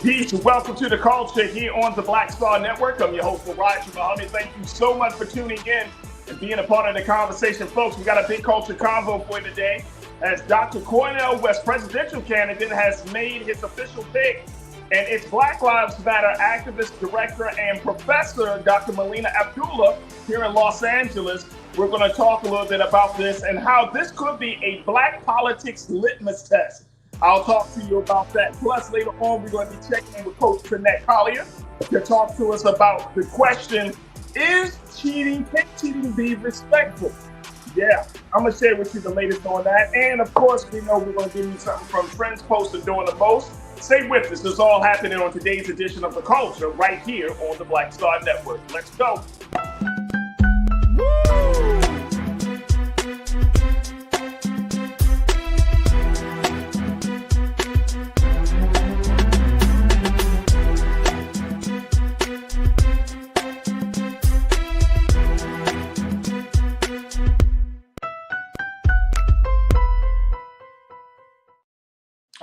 Peace and welcome to The Culture here on the Black Star Network. I'm your host, Farajii. Thank you so much for tuning in and being a part of the conversation. Folks, we got a big culture convo for you today as Dr. Cornell West presidential candidate has made his official pick, and it's Black Lives Matter activist, director, and professor, Dr. Melina Abdullah, here in Los Angeles. We're going to talk a little bit about this and how this could be a black politics litmus test. I'll talk to you about that. Plus, later on, we're going to be checking in with Coach Trinae Collier to talk to us about the question, can cheating be respectful? Yeah, I'm going to share with you the latest on that. And, of course, we know we're going to give you something from Trends Post and Doing the Most. Stay with us. This is all happening on today's edition of The Culture right here on the Black Star Network. Let's go.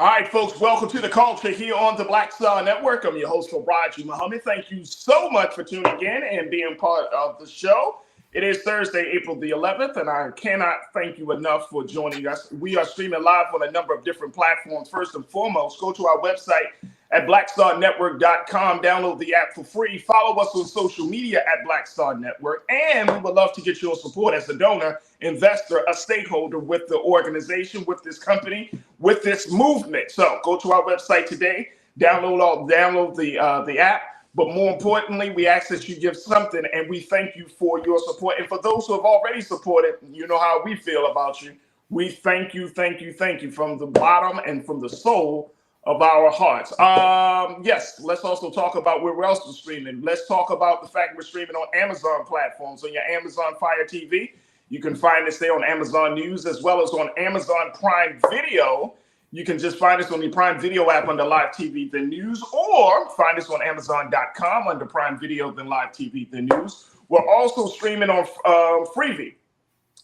All right, folks, welcome to The Culture here on the Black Star Network. I'm your host, Farajii. Thank you so much for tuning in and being part of the show. It is Thursday, April the 11th, and I cannot thank you enough for joining us. We are streaming live on a number of different platforms. First and foremost, go to our website at blackstarnetwork.com. Download the app for free. Follow us on social media at Black Star Network. And we would love to get your support as a donor, investor, a stakeholder with the organization, with this company, with this movement. So go to our website today, download the app. But more importantly, we ask that you give something, and we thank you for your support. And for those who have already supported, you know how we feel about you. We thank you from the bottom and from the soul of our hearts. Yes, let's also talk about where else we're streaming. Let's talk about the fact we're streaming on Amazon platforms, on your Amazon Fire TV. You can find us there on Amazon News as well as on Amazon Prime Video. You can just find us on the Prime Video app under Live TV, then News, or find us on Amazon.com under Prime Video, then Live TV, then News. We're also streaming on Freevee,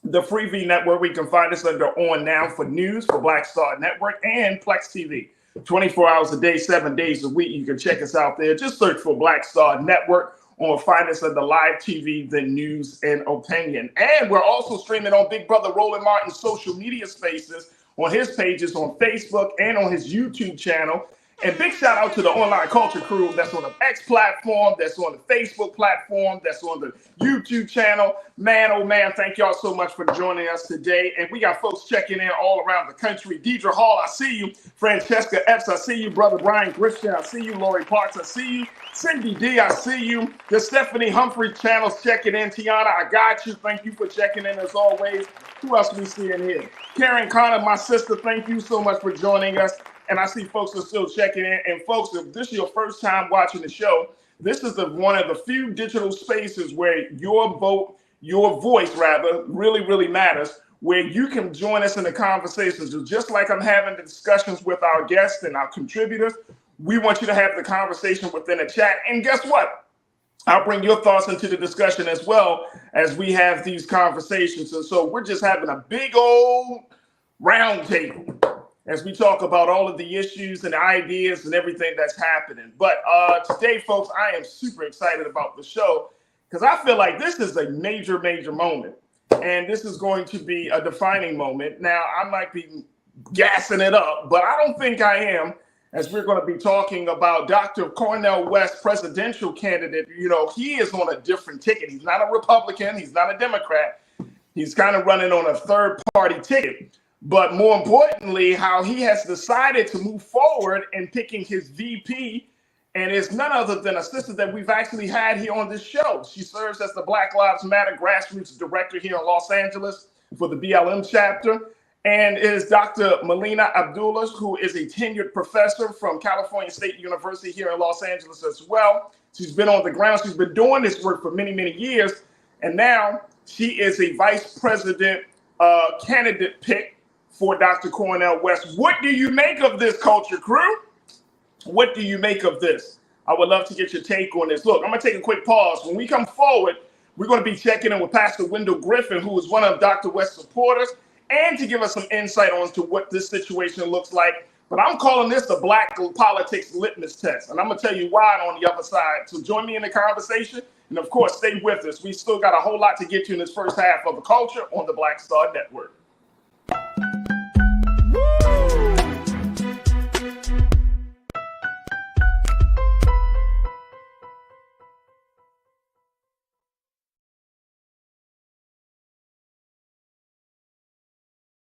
the Freevee network. We can find us under On Now for News, for Black Star Network, and Plex TV. 24 hours a day, 7 days a week. You can check us out there. Just search for Black Star Network or find us under Live TV, then News and Opinion. And we're also streaming on Big Brother Roland Martin's social media spaces, on his pages on Facebook and on his YouTube channel. And big shout out to the online culture crew that's on the X platform, that's on the Facebook platform, that's on the YouTube channel. Man, oh man, thank y'all so much for joining us today. And we got folks checking in all around the country. Deidre Hall, I see you. Francesca Epps, I see you. Brother Brian Grisham, I see you. Lori Parks, I see you. Cindy D, I see you. The Stephanie Humphrey channel's checking in. Tiana, I got you. Thank you for checking in as always. Who else we see in here? Karen Connor, my sister, thank you so much for joining us. And I see folks are still checking in. And folks, if this is your first time watching the show, this is one of the few digital spaces where your voice really matters, where you can join us in the conversations. Just like I'm having the discussions with our guests and our contributors, we want you to have the conversation within the chat. And guess what? I'll bring your thoughts into the discussion as well as we have these conversations. And so we're just having a big old round table as we talk about all of the issues and ideas and everything that's happening. But today, folks, I am super excited about the show because I feel like this is a major moment. And this is going to be a defining moment. Now, I might be gassing it up, but I don't think I am, as we're going to be talking about Dr. Cornell West presidential candidate. You know, he is on a different ticket. He's not a Republican. He's not a Democrat. He's kind of running on a third-party ticket. But more importantly, how he has decided to move forward in picking his VP, and is none other than a sister that we've actually had here on this show. She serves as the Black Lives Matter grassroots director here in Los Angeles for the BLM chapter, and is Dr. Melina Abdullah, who is a tenured professor from California State University here in Los Angeles as well. She's been on the ground. She's been doing this work for many years, and now she is a vice president candidate pick for Dr. Cornell West. What do you make of this, culture crew? What do you make of this? I would love to get your take on this. Look, I'm going to take a quick pause. When we come forward, we're going to be checking in with Pastor Wendell Griffin, who is one of Dr. West's supporters, and to give us some insight on to what this situation looks like But I'm calling this the Black Politics Litmus Test. And I'm going to tell you why on the other side. So join me in the conversation. And of course, stay with us. We still got a whole lot to get to in this first half of The Culture on the Black Star Network.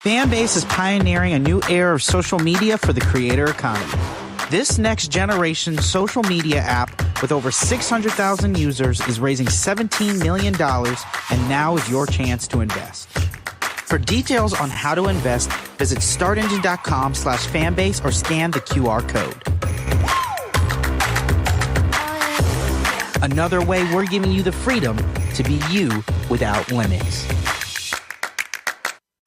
Fanbase is pioneering a new era of social media for the creator economy. This next generation social media app with over 600,000 users is raising $17 million, and now is your chance to invest. For details on how to invest, visit startengine.com/fanbase or scan the QR code. Another way we're giving you the freedom to be you without limits.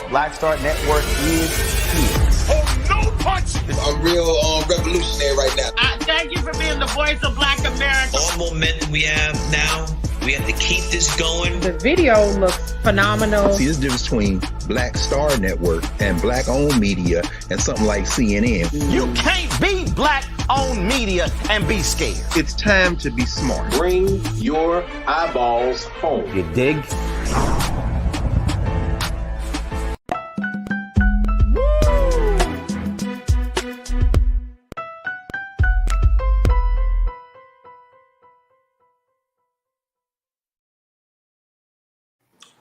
Black Star Network is here. Oh, no punch! I'm real revolutionary right now. Thank you for being the voice of Black America. All momentum we have now, we have to keep this going. The video looks phenomenal. See, there's a difference between Black Star Network and Black-owned media and something like CNN. You can't be Black-owned media and be scared. It's time to be smart. Bring your eyeballs home. You dig?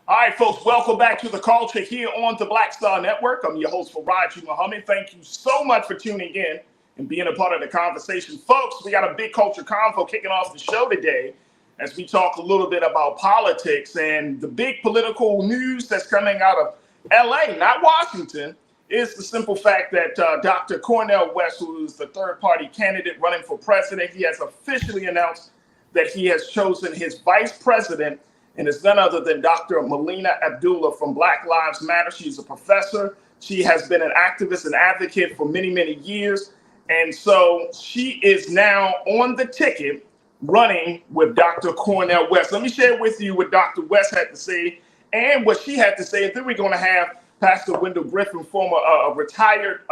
All right, folks, welcome back to The Culture here on the Black Star Network. I'm your host, Farajii. Thank you so much for tuning in and being a part of the conversation. Folks, we got a big culture convo kicking off the show today as we talk a little bit about politics and the big political news that's coming out of LA, not Washington, is the simple fact that Dr. Cornell West, who is the third-party candidate running for president, he has officially announced that he has chosen his vice president, and it's none other than Dr. Melina Abdullah from Black Lives Matter. She's a professor. She has been an activist and advocate for many, many years. And so she is now on the ticket running with Dr. Cornell West. Let me share with you what Dr. West had to say and what she had to say. And then we're going to have Pastor Wendell Griffin, former retired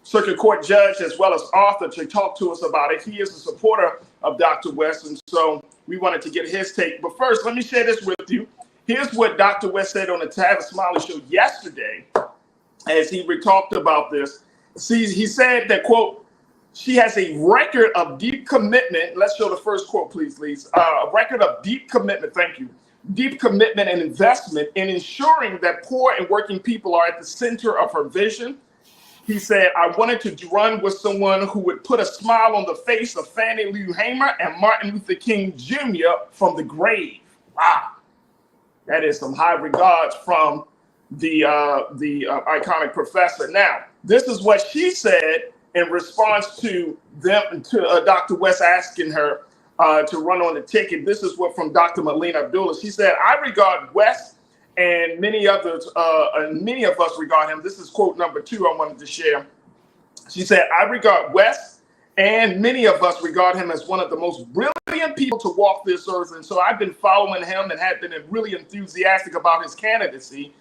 circuit court judge, as well as author, to talk to us about it. He is a supporter of Dr. West, and so we wanted to get his take. But first, let me share this with you. Here's what Dr. West said on the Tavis Smiley show yesterday as he talked about this. See, he said that, quote, she has a record of deep commitment. Let's show the first quote, please, Lise. A record of deep commitment, thank you. Deep commitment and investment in ensuring that poor and working people are at the center of her vision. He said, I wanted to run with someone who would put a smile on the face of Fannie Lou Hamer and Martin Luther King Jr. from the grave. Wow. That is some high regards from the iconic professor. Now, this is what she said in response to Dr. West asking her to run on the ticket. This is what from Dr. Melina Abdullah. She said, I regard West and many others, and many of us regard him. This is quote number 2 I wanted to share. She said, I regard West and many of us regard him as one of the most brilliant people to walk this earth. And so I've been following him and have been really enthusiastic about his candidacy.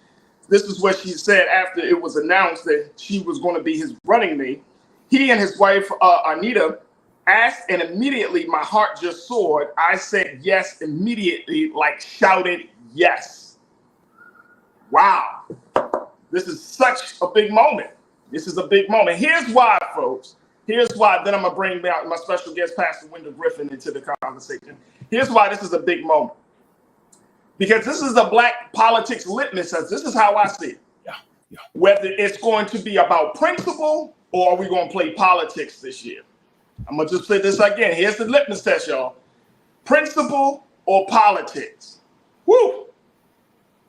This is what she said after it was announced that she was going to be his running mate. He and his wife, Anita, asked, and immediately my heart just soared. I said yes immediately, like shouted yes. Wow. This is such a big moment. This is a big moment. Here's why, folks. Here's why. Then I'm going to bring out my special guest, Pastor Wendell Griffin, into the conversation. Here's why this is a big moment. Because this is a Black politics litmus test. This is how I see it. Yeah. Whether it's going to be about principle or are we going to play politics this year? I'm going to just say this again. Here's the litmus test, y'all. Principle or politics? Woo!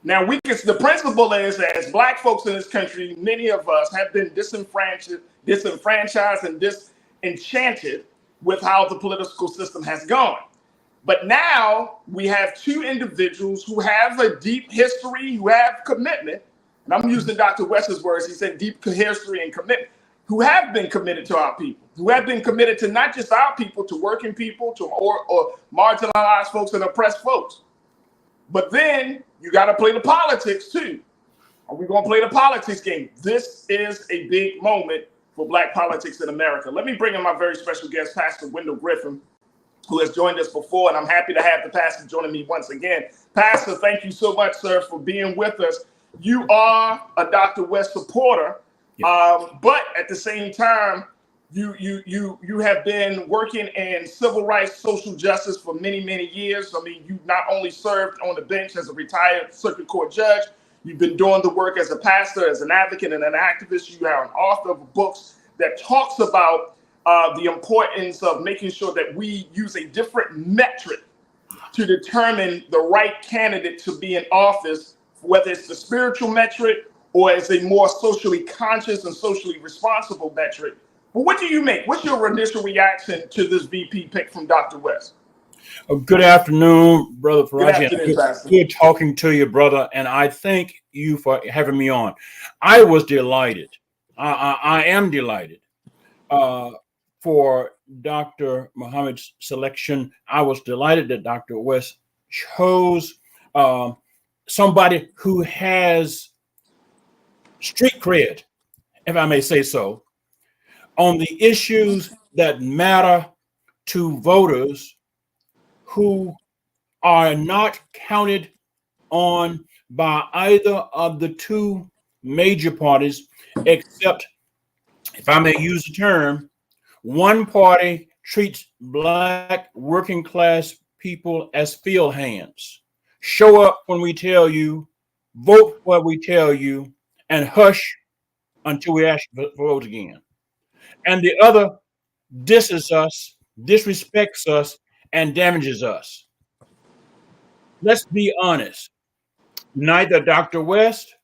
Now, the principle is that as Black folks in this country, many of us have been disenfranchised and disenchanted with how the political system has gone. But now we have 2 individuals who have a deep history, who have commitment. And I'm using Dr. West's words. He said deep history and commitment, who have been committed to our people, who have been committed to not just our people, to working people, to or marginalized folks and oppressed folks. But then you got to play the politics too. Are we going to play the politics game? This is a big moment for Black politics in America. Let me bring in my very special guest, Pastor Wendell Griffin, who has joined us before, and I'm happy to have the pastor joining me once again. Pastor, thank you so much, sir, for being with us. You are a Dr. West supporter, but at the same time, you have been working in civil rights, social justice for many, many years. I mean, you not only served on the bench as a retired circuit court judge, you've been doing the work as a pastor, as an advocate, and an activist. You are an author of books that talks about the importance of making sure that we use a different metric to determine the right candidate to be in office, whether it's the spiritual metric or it's a more socially conscious and socially responsible metric. But what do you make? What's your initial reaction to this VP pick from Dr. West? Good afternoon, Brother Farajii. Good afternoon, Good talking to you, brother, and I thank you for having me on. I was delighted. I am delighted for Dr. Muhammad's selection. I was delighted that Dr. West chose somebody who has street cred, if I may say so, on the issues that matter to voters who are not counted on by either of the two major parties, except, if I may use the term, one party treats Black working class people as field hands. Show up when we tell you, vote what we tell you, and hush until we ask you for votes again. And the other disses us, disrespects us, and damages us. Let's be honest. Neither Dr. West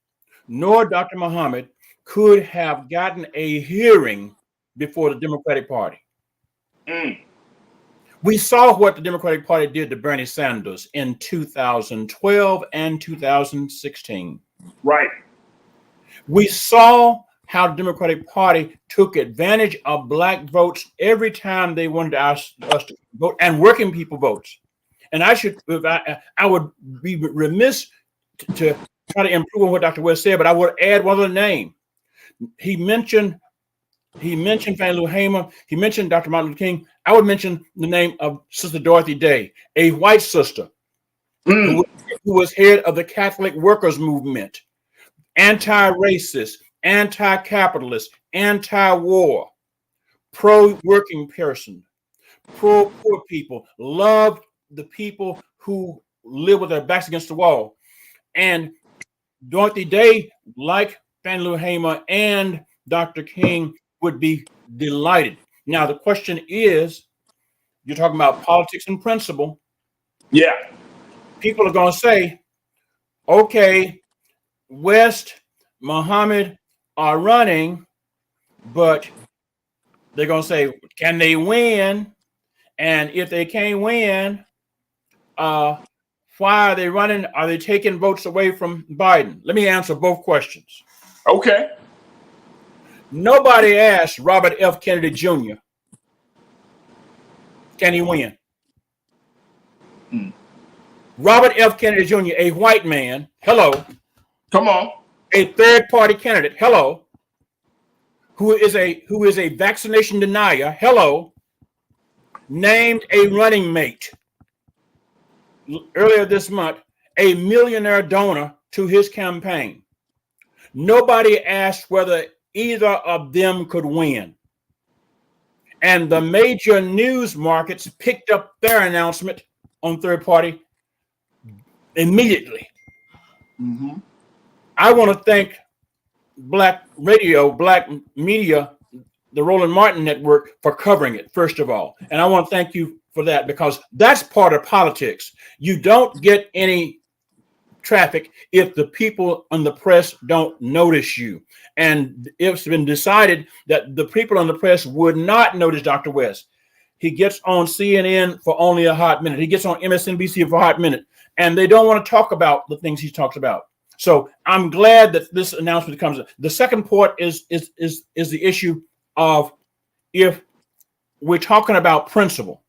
nor Dr. Muhammad could have gotten a hearing before the Democratic Party. We saw what the Democratic Party did to Bernie Sanders in 2012 and 2016. Right. We saw how the Democratic Party took advantage of Black votes every time they wanted to ask us to vote, and working people votes. And I would be remiss to try to improve on what Dr. West said, but I would add one other name. He mentioned Fannie Lou Hamer. He mentioned Dr. Martin Luther King. I would mention the name of Sister Dorothy Day, a white sister who was head of the Catholic Workers Movement, anti-racist, anti-capitalist, anti-war, pro-working person, pro-poor people, loved the people who live with their backs against the wall. And Dorothy Day, like Fannie Lou Hamer and Dr. King, would be delighted. Now, the question is, you're talking about politics and principle. Yeah. People are going to say, okay, West, Muhammad are running, but they're going to say, can they win? And if they can't win, why are they running? Are they taking votes away from Biden? Let me answer both questions. Okay. Nobody asked Robert F. Kennedy Jr., can he win? Robert F. Kennedy Jr., a white man, hello. Come on. A third-party candidate, hello, who is a vaccination denier, hello, named a running mate earlier this month, a millionaire donor to his campaign. Nobody asked whether either of them could win. And the major news markets picked up their announcement on third party immediately. I want to thank Black radio, Black media, the Roland Martin Network for covering it, first of all. And I want to thank you for that, because that's part of politics. You don't get any traffic if the people on the press don't notice you. And it's been decided that the people on the press would not notice Dr. West. He gets on CNN for only a hot minute. He gets on MSNBC for a hot minute. And they don't want to talk about the things he talks about. So I'm glad that this announcement comes. The second part is the issue of, if we're talking about principle,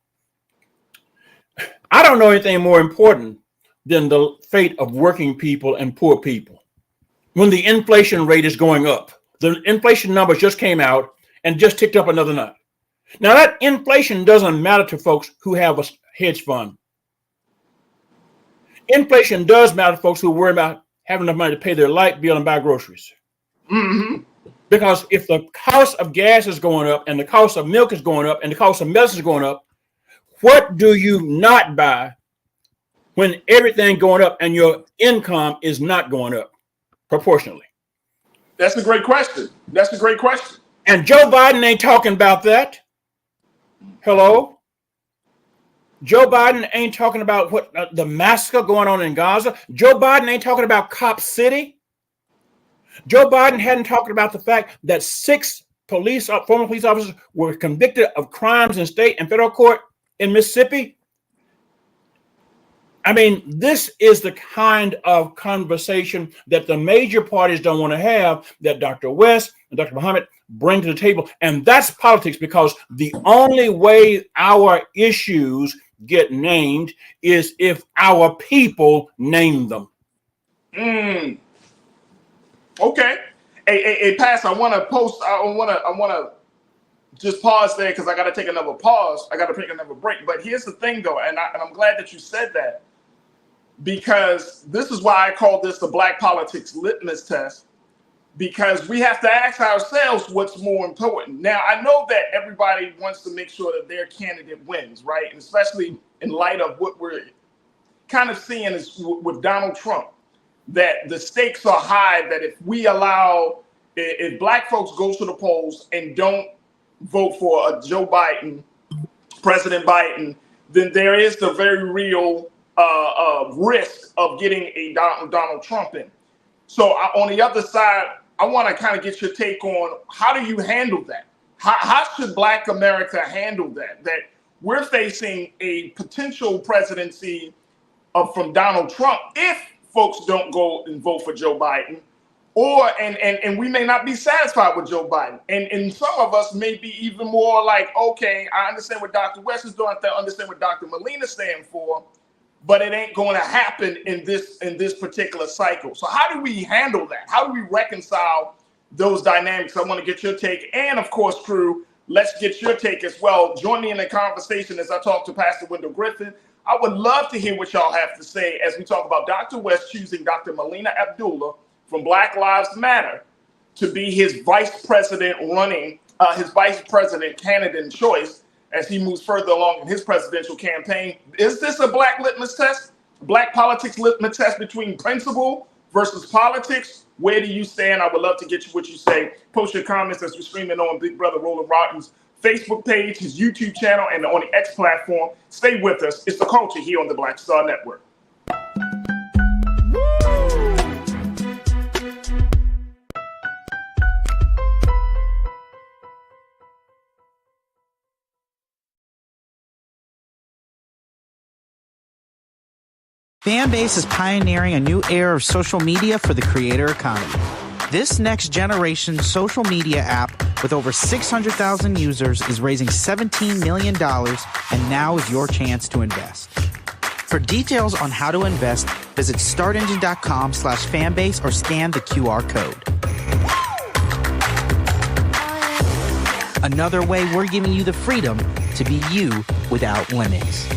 I don't know anything more important than the fate of working people and poor people. When the inflation rate is going up, the inflation numbers just came out, and just ticked up another notch. Now that inflation doesn't matter to folks who have a hedge fund. Inflation does matter to folks who worry about having enough money to pay their light bill and buy groceries. Mm-hmm. Because if the cost of gas is going up and the cost of milk is going up and the cost of medicine is going up, what do you not buy when everything going up and your income is not going up proportionally? That's a great question. That's a great question. And Joe Biden ain't talking about that. Hello? Joe Biden ain't talking about what the massacre going on in Gaza. Joe Biden ain't talking about Cop City. Joe Biden hadn't talked about the fact that 6 former police officers were convicted of crimes in state and federal court in Mississippi. I mean, this is the kind of conversation that the major parties don't want to have, that Dr. West and Dr. Muhammad bring to the table. And that's politics, because the only way our issues get named is if our people name them. Okay. Hey, Pastor, I want to just pause there because I got to take another pause. I got to take another break. But here's the thing, though, and I'm glad that you said that, because this is why I call this the Black Politics Litmus Test, because we have to ask ourselves what's more important. Now, I know that everybody wants to make sure that their candidate wins, right? And especially in light of what we're kind of seeing is with Donald Trump, that the stakes are high, that if black folks go to the polls and don't vote for a Joe Biden, President Biden, then there is the very real risk of getting a Donald Trump in. So on the other side, I want to kind of get your take on how do you handle that? How should Black America handle that? That we're facing a potential presidency from Donald Trump if folks don't go and vote for Joe Biden, and we may not be satisfied with Joe Biden. And some of us may be even more like, okay, I understand what Dr. West is doing, I understand what Dr. Molina is standing for, but it ain't going to happen in this particular cycle. So how do we handle that? How do we reconcile those dynamics? I want to get your take. And of course, crew, let's get your take as well. Join me in the conversation as I talk to Pastor Wendell Griffin. I would love to hear what y'all have to say as we talk about Dr. West choosing Dr. Melina Abdullah from Black Lives Matter to be his vice president his vice president candidate in choice as he moves further along in his presidential campaign. Is this a Black litmus test? Black politics litmus test between principle versus politics? Where do you stand? I would love to get you what you say. Post your comments as we're streaming on Big Brother Roland Martin's Facebook page, his YouTube channel, and on the X platform. Stay with us. It's The Culture here on the Black Star Network. Fanbase is pioneering a new era of social media for the creator economy. This next generation social media app with over 600,000 users is raising $17 million, and now is your chance to invest. For details on how to invest, visit startengine.com/fanbase or scan the QR code. Another way we're giving you the freedom to be you without limits.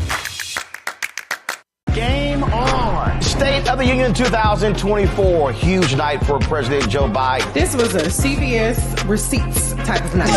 Game on. State of the Union 2024. Huge night for President Joe Biden. This was a CBS receipts type of night.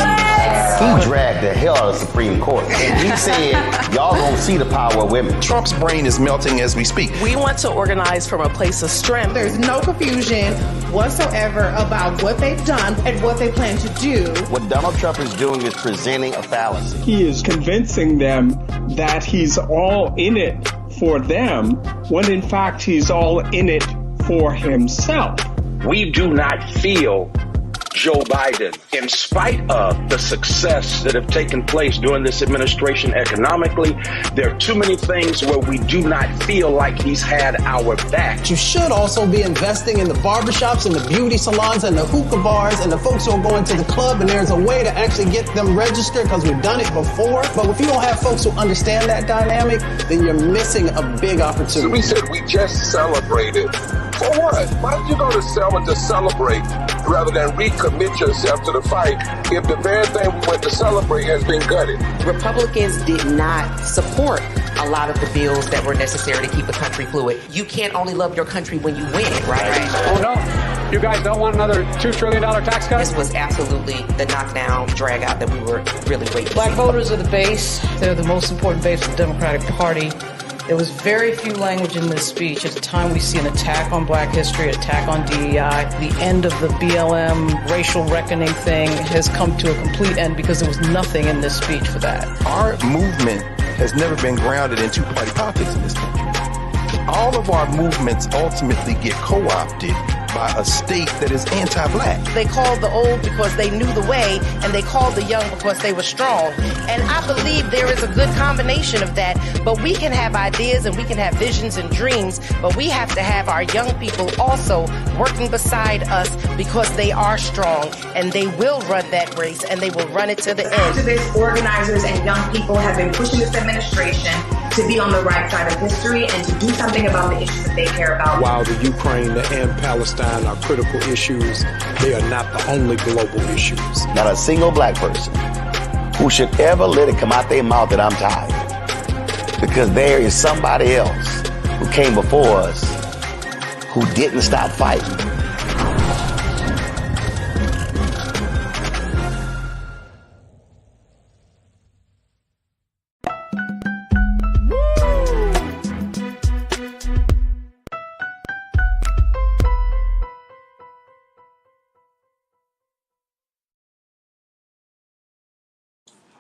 He dragged the hell out of the Supreme Court. And he said, y'all gonna see the power of women. Trump's brain is melting as we speak. We want to organize from a place of strength. There's no confusion whatsoever about what they've done and what they plan to do. What Donald Trump is doing is presenting a fallacy. He is convincing them that he's all in it for them, when in fact he's all in it for himself. We do not feel Joe Biden, in spite of the success that have taken place during this administration economically. There are too many things where we do not feel like he's had our back. You should also be investing in the barbershops and the beauty salons and the hookah bars and the folks who are going to the club, and there's a way to actually get them registered because we've done it before. But if you don't have folks who understand that dynamic, then you're missing a big opportunity. So we said we just celebrated For what? Why don't you go to Selma to celebrate rather than recommit yourself to the fight if the very thing we went to celebrate has been gutted? Republicans did not support a lot of the bills that were necessary to keep the country fluid. You can't only love your country when you win it, right? Oh, no. You guys don't want another $2 trillion tax cut? This was absolutely the knockdown, drag out that we were really waiting for. Black voters are the base. They're the most important base of the Democratic Party. There was very few language in this speech. At the time, we see an attack on black history, an attack on DEI. The end of the BLM racial reckoning thing has come to a complete end because there was nothing in this speech for that. Our movement has never been grounded in two-party politics in this country. All of our movements ultimately get co-opted by a state that is anti-black. They called the old because they knew the way, and they called the young because they were strong. And I believe there is a good combination of that, but we can have ideas and we can have visions and dreams, but we have to have our young people also working beside us because they are strong, and they will run that race, and they will run it to the end. Activists, organizers, and young people have been pushing this administration to be on the right side of history and to do something about the issues that they care about. While the Ukraine and Palestine are critical issues, they are not the only global issues. Not a single black person who should ever let it come out their mouth that I'm tired. Because there is somebody else who came before us who didn't stop fighting.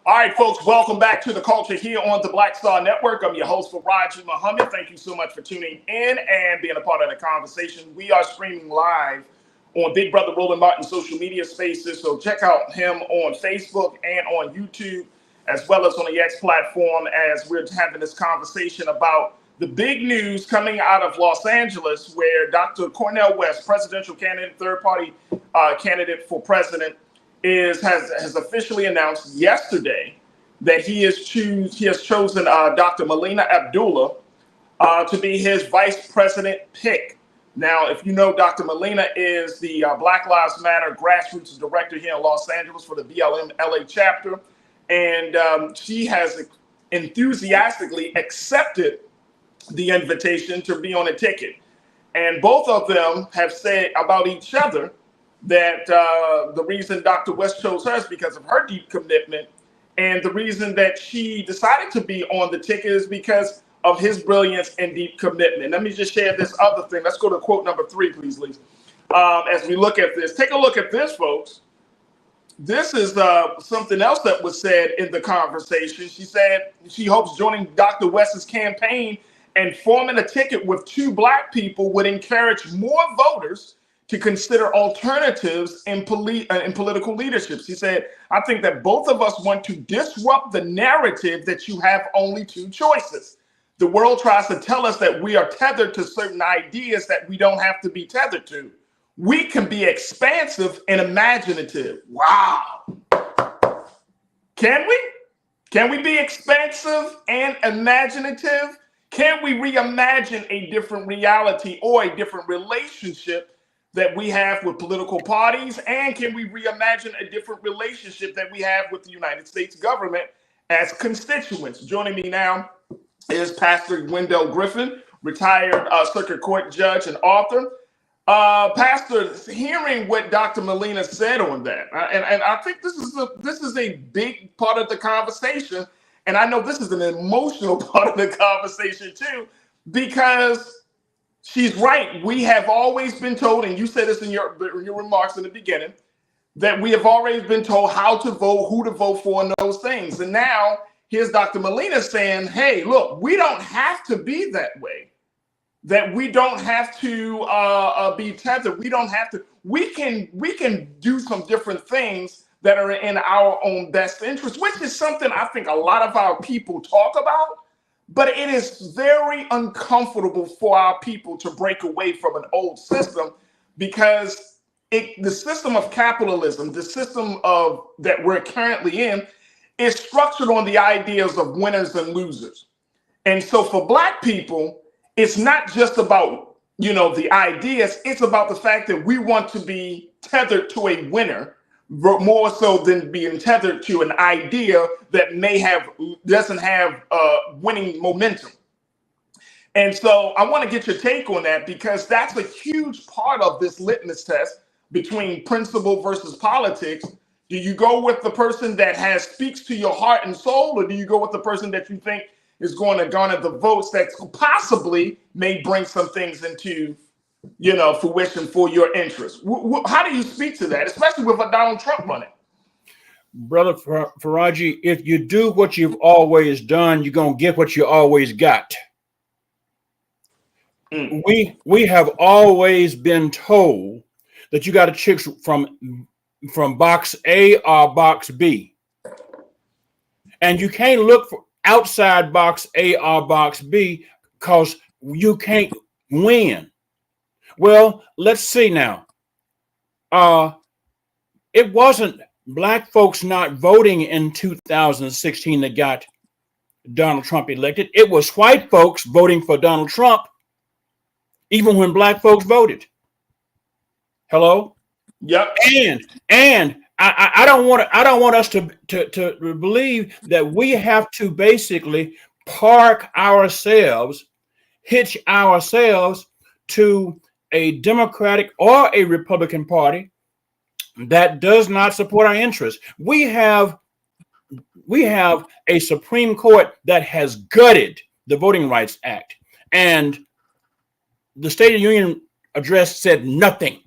All right, folks, welcome back to The Culture here on the Black Star Network. I'm your host, Farajii Muhammad. Thank you so much for tuning in and being a part of the conversation. We are streaming live on Big Brother Roland Martin social media spaces, so check out him on Facebook and on YouTube, as well as on the X platform, as we're having this conversation about the big news coming out of Los Angeles, where Dr. Cornell West, presidential candidate, third-party candidate for president, has officially announced yesterday that he has chosen Dr. Melina Abdullah to be his vice president pick. Now, if you know, Dr. Melina is the Black Lives Matter grassroots director here in Los Angeles for the BLM LA chapter, and she has enthusiastically accepted the invitation to be on a ticket. And both of them have said about each other that the reason Dr. West chose her is because of her deep commitment, and the reason that she decided to be on the ticket is because of his brilliance and deep commitment. Let me just share this other thing. Let's go to quote number 3, please, Lisa. As we look at this, take a look at this, folks. This is something else that was said in the conversation. She said she hopes joining Dr. West's campaign and forming a ticket with 2 black people would encourage more voters to consider alternatives in political leadership. She said, I think that both of us want to disrupt the narrative that you have only 2 choices. The world tries to tell us that we are tethered to certain ideas that we don't have to be tethered to. We can be expansive and imaginative. Wow. Can we? Can we be expansive and imaginative? Can we reimagine a different reality or a different relationship that we have with political parties? And can we reimagine a different relationship that we have with the United States government as constituents? Joining me now is Pastor Wendell Griffin, retired circuit court judge and author. Pastor, hearing what Dr. Melina said on that, and I think this is a big part of the conversation, and I know this is an emotional part of the conversation too, because she's right. We have always been told, and you said this in your remarks in the beginning, that we have always been told how to vote, who to vote for, and those things. And now here's Dr. Melina saying, hey, look, we don't have to be that way. That we don't have to be tethered. We don't have to. We can do some different things that are in our own best interest, which is something I think a lot of our people talk about. But it is very uncomfortable for our people to break away from an old system, because the system of capitalism, the system of that we're currently in, is structured on the ideas of winners and losers. And so for Black people, it's not just about the ideas. It's about the fact that we want to be tethered to a winner more so than being tethered to an idea that doesn't have winning momentum. And so I want to get your take on that, because that's a huge part of this litmus test between principle versus politics. Do you go with the person that speaks to your heart and soul, or do you go with the person that you think is going to garner the votes that possibly may bring some things into, fruition for your interest? How do you speak to that, especially with a Donald Trump running? Brother Farajii, if you do what you've always done, you're going to get what you always got. We have always been told that you got to choose from box A or box B. And you can't look for outside box A or box B because you can't win. Well, let's see now. It wasn't Black folks not voting in 2016 that got Donald Trump elected. It was white folks voting for Donald Trump, even when Black folks voted. Hello? Yep. And I don't want us to believe that we have to basically park ourselves, hitch ourselves to a Democratic or a Republican Party that does not support our interests. We have a Supreme Court that has gutted the Voting Rights Act, and the State of the Union address said nothing.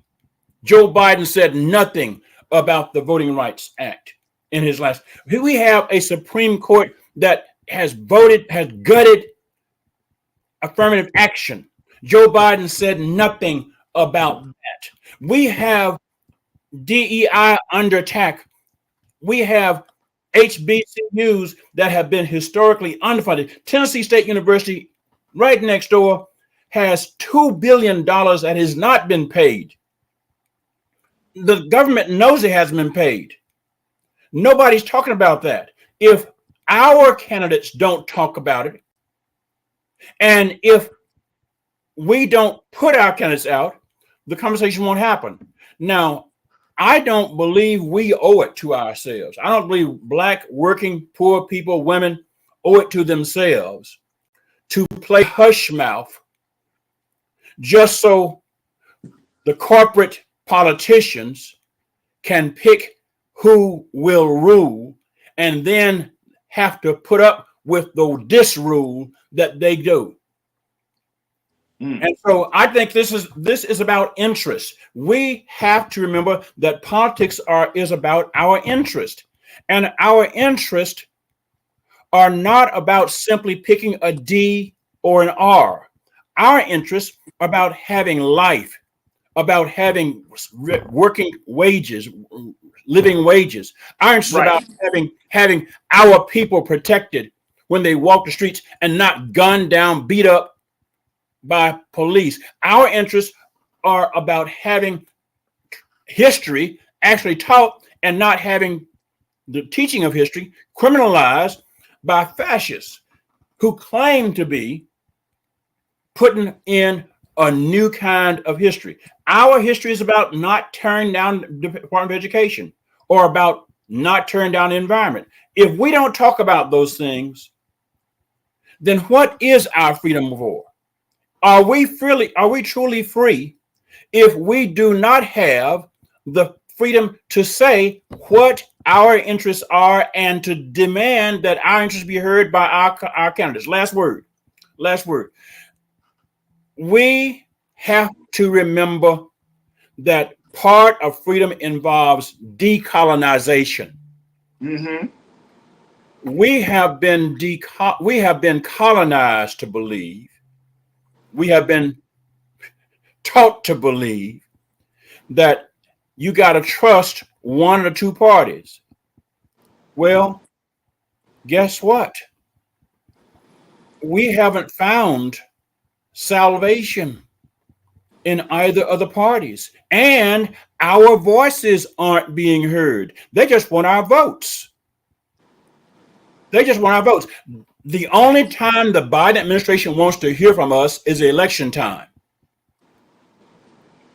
Joe Biden said nothing about the Voting Rights Act in his last. We have a Supreme Court that has gutted affirmative action. Joe Biden said nothing about that. We have DEI under attack. We have HBCUs that have been historically underfunded. Tennessee State University, right next door, has $2 billion that has not been paid. The government knows it hasn't been paid. Nobody's talking about that. If our candidates don't talk about it, and if we don't put our candidates out, the conversation won't happen. Now, I don't believe we owe it to ourselves. I don't believe Black, working, poor people, women owe it to themselves to play hush mouth just so the corporate politicians can pick who will rule and then have to put up with the disrule that they do. And so I think this is about interest. We have to remember that politics is about our interest, and our interests are not about simply picking a D or an R. Our interests are about having life, about having working wages, living wages. Our interests are about having our people protected when they walk the streets and not gunned down, beat up by police. Our interests are about having history actually taught and not having the teaching of history criminalized by fascists who claim to be putting in a new kind of history. Our history is about not tearing down the Department of Education or about not tearing down the environment. If we don't talk about those things, then what is our freedom for? Are we truly free if we do not have the freedom to say what our interests are and to demand that our interests be heard by our candidates? Last word. We have to remember that part of freedom involves decolonization. We have been colonized to believe, we have been taught to believe that you got to trust one or two parties. Well, guess what? We haven't found salvation in either of the parties, and our voices aren't being heard. They just want our votes. The only time the Biden administration wants to hear from us is election time.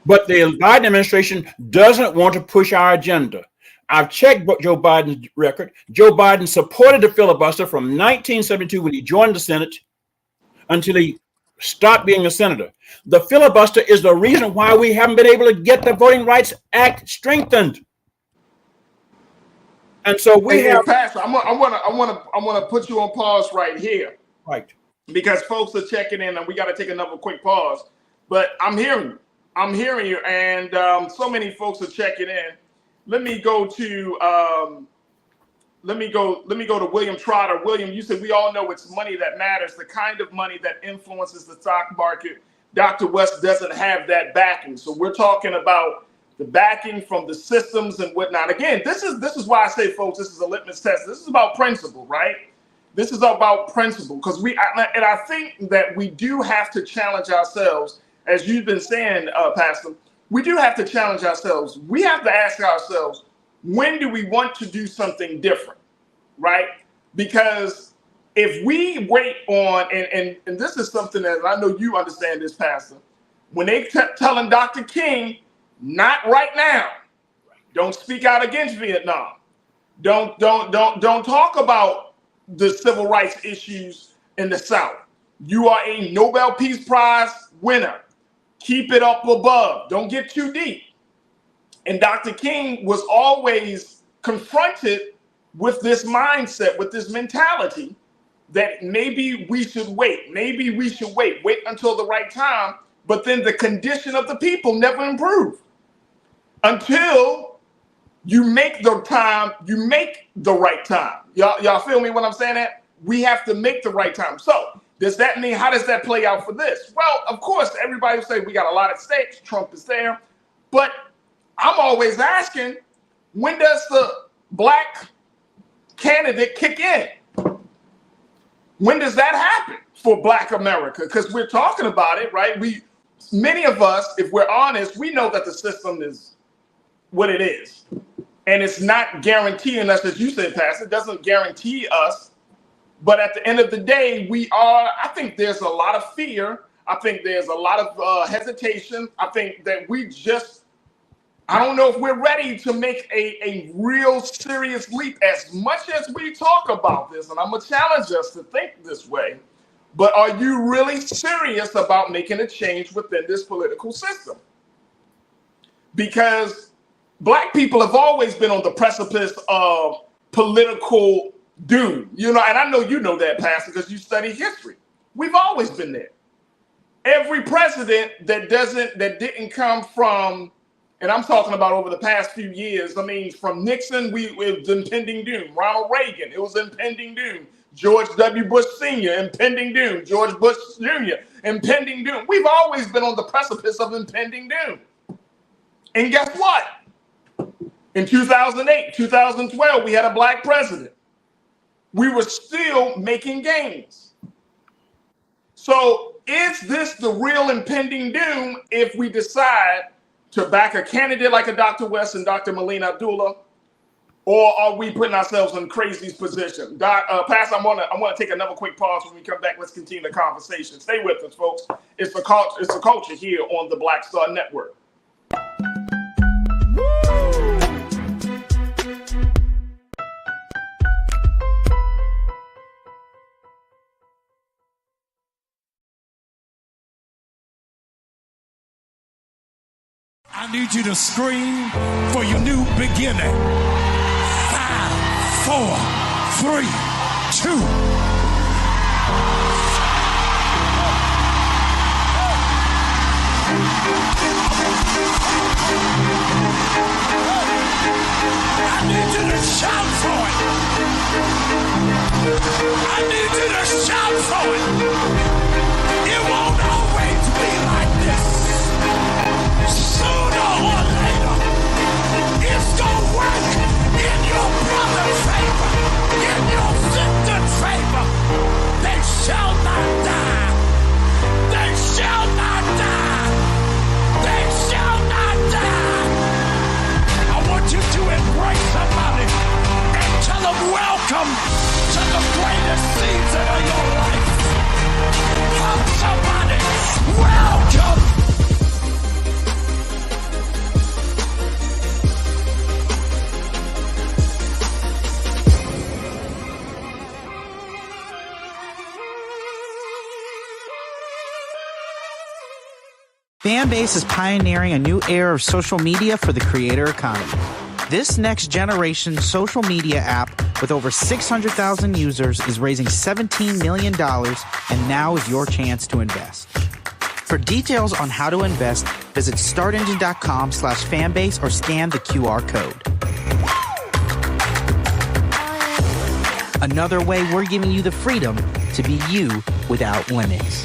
But the Biden administration doesn't want to push our agenda. I've checked Joe Biden's record. Joe Biden supported the filibuster from 1972 when he joined the Senate until he stopped being a senator. The filibuster is the reason why we haven't been able to get the Voting Rights Act strengthened. And so Pastor, I want to put you on pause right here. Right. Because folks are checking in and we got to take another quick pause. But I'm hearing you. And so many folks are checking in. Let me go to William Trotter. William, you said we all know it's money that matters, the kind of money that influences the stock market. Dr. West doesn't have that backing. So we're talking about the backing from the systems and whatnot. Again, this is why I say, folks, this is a litmus test. This is about principle, right? This is about principle, because I think that we do have to challenge ourselves, as you've been saying, Pastor. We do have to challenge ourselves. We have to ask ourselves, when do we want to do something different, right? Because if we wait on, and this is something that I know you understand this, Pastor, when they kept telling Dr. King, not right now, don't speak out against Vietnam, don't talk about the civil rights issues in the South. You are a Nobel Peace Prize winner. Keep it up above. Don't get too deep. And Dr. King was always confronted with this mindset, with this mentality that maybe we should wait. Wait until the right time. But then the condition of the people never improved until you make the time, you make the right time. Y'all feel me when I'm saying that? We have to make the right time. So does that mean, how does that play out for this? Well, of course, everybody will say we got a lot at stake. Trump is there. But I'm always asking, when does the black candidate kick in? When does that happen for Black America? Because we're talking about it, right? Many of us, if we're honest, we know that the system is what it is. And it's not guaranteeing us, as you said, Pastor, it doesn't guarantee us. But at the end of the day, I think there's a lot of fear. I think there's a lot of hesitation. I think that I don't know if we're ready to make a real serious leap, as much as we talk about this. And I'm going to challenge us to think this way. But are you really serious about making a change within this political system? Because Black people have always been on the precipice of political doom, and I know you know that, Pastor, because you study history. We've always been there. Every president that didn't come from, and I'm talking about over the past few years, from Nixon, it was impending doom. Ronald Reagan, it was impending doom. George W. Bush Sr., impending doom. George Bush Jr., impending doom. We've always been on the precipice of impending doom. And guess what? In 2008, 2012, we had a Black president. We were still making gains. So is this the real impending doom if we decide to back a candidate like a Dr. West and Dr. Melina Abdullah, or are we putting ourselves in crazy's position? Pastor, I want to take another quick pause. When we come back, let's continue the conversation. Stay with us, folks. It's the culture here on the Black Star Network. I need you to scream for your new beginning. 5, 4, 3, 2. I need you to shout for it. I need you to shout for it. It won't always be like this. Sooner or later, it's gonna work in your brother's favor, in your sister's favor. They shall not die. They shall not die. They shall not die. I want you to embrace somebody and tell them welcome to the greatest season of your life. Fanbase is pioneering a new era of social media for the creator economy. This next generation social media app with over 600,000 users is raising $17 million, and now is your chance to invest. For details on how to invest, visit startengine.com/fanbase or scan the QR code. Another way we're giving you the freedom to be you without limits.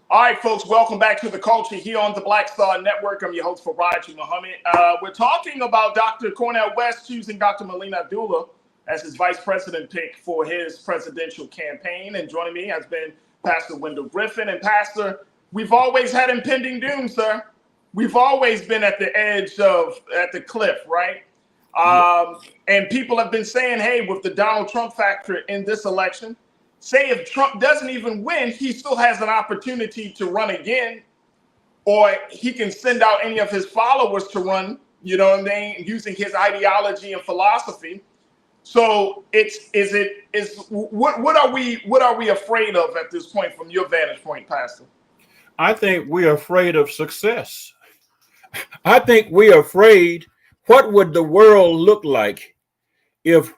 All right, folks, welcome back to The Culture here on the Black Star Network. I'm your host, Farajii Muhammad. We're talking about Dr. Cornell West choosing Dr. Melina Abdullah as his vice president pick for his presidential campaign. And joining me has been Pastor Wendell Griffin. And Pastor, we've always had impending doom, sir. We've always been at the edge at the cliff, right? And people have been saying, hey, with the Donald Trump factor in this election, say if Trump doesn't even win, he still has an opportunity to run again, or he can send out any of his followers to run, you know what I mean, using his ideology and philosophy. So what are we afraid of at this point from your vantage point, Pastor? I think we're afraid of success. I think we're afraid, what would the world look like if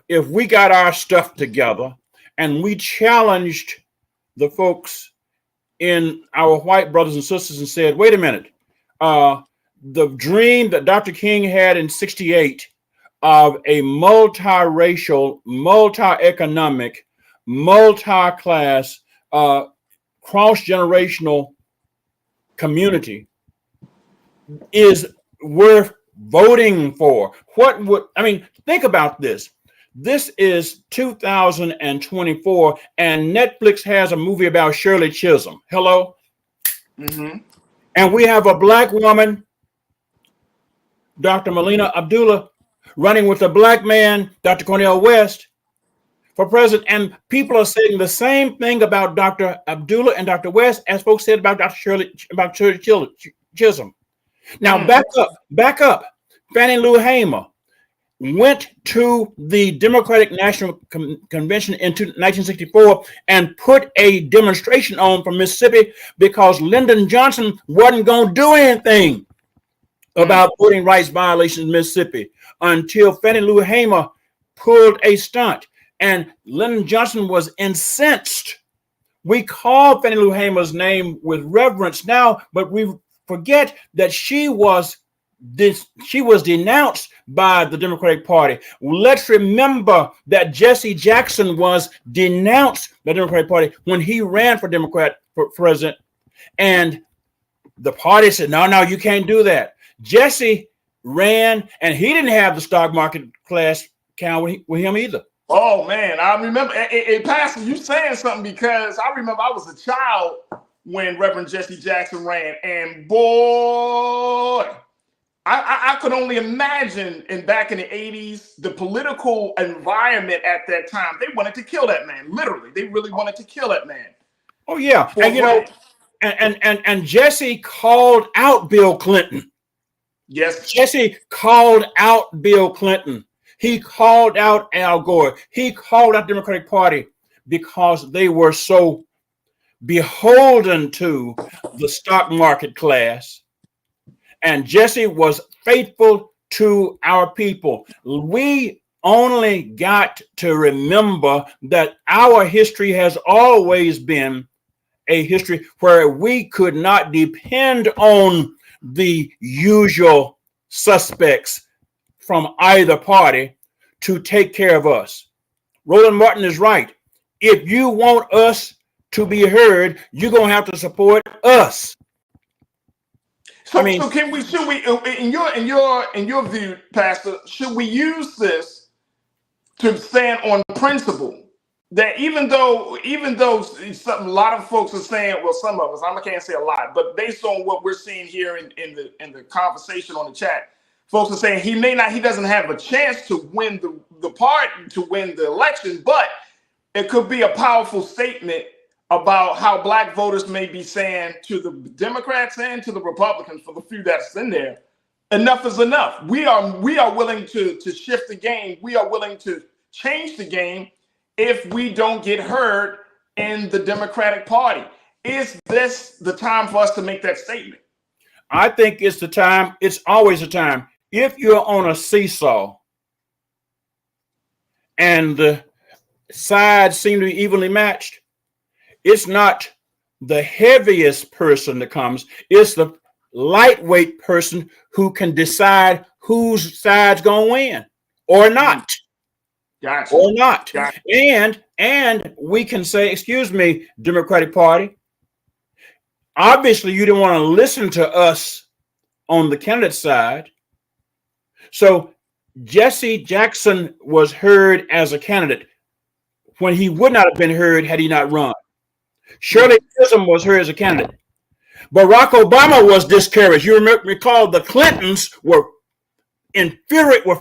we got our stuff together and we challenged the folks in our white brothers and sisters and said, wait a minute, the dream that Dr. King had in '68 of a multiracial, multi-economic, multi-class, cross-generational community is worth voting for. Think about this. This is 2024, and Netflix has a movie about Shirley Chisholm. Hello? Mm-hmm. And we have a black woman, Dr. Melina Abdullah, running with a black man, Dr. Cornell West, for president. And people are saying the same thing about Dr. Abdullah and Dr. West as folks said about Shirley Chisholm. Now, back up. Fannie Lou Hamer went to the Democratic National Convention in 1964 and put a demonstration on from Mississippi because Lyndon Johnson wasn't going to do anything about voting rights violations in Mississippi until Fannie Lou Hamer pulled a stunt. And Lyndon Johnson was incensed. We call Fannie Lou Hamer's name with reverence now, but we forget that she was denounced by the Democratic Party. Let's remember that Jesse Jackson was denounced by the Democratic Party when he ran for Democrat for president. And the party said, no, you can't do that. Jesse ran, and he didn't have the stock market class count with him either. Oh, man, I remember, Pastor, you saying something, because I remember I was a child when Reverend Jesse Jackson ran, and boy, I could only imagine back in the 80s, the political environment at that time. They wanted to kill that man. Literally, they really wanted to kill that man. Oh yeah, and Jesse called out Bill Clinton. Yes, Jesse called out Bill Clinton. He called out Al Gore. He called out the Democratic Party because they were so beholden to the stock market class. And Jesse was faithful to our people. We only got to remember that our history has always been a history where we could not depend on the usual suspects from either party to take care of us. Roland Martin is right. If you want us to be heard, you're going to have to support us. So should we, in your view, Pastor, should we use this to stand on principle that even though something a lot of folks are saying, well, some of us, I can't say a lot, but based on what we're seeing here in the conversation on the chat, folks are saying he doesn't have a chance to win the election, but it could be a powerful statement about how black voters may be saying to the Democrats and to the Republicans, for the few that's in there, enough is enough. We are willing to shift the game. We are willing to change the game if we don't get heard in the Democratic Party. Is this the time for us to make that statement? I think it's the time. It's always the time. If you're on a seesaw and the sides seem to be evenly matched, it's not the heaviest person that comes. It's the lightweight person who can decide whose side's going to win or not. Gotcha. Or not. Gotcha. And we can say, excuse me, Democratic Party, obviously you didn't want to listen to us on the candidate side. So Jesse Jackson was heard as a candidate when he would not have been heard had he not run. Shirley Chisholm was heard as a candidate. Barack Obama was discouraged. You recall the Clintons were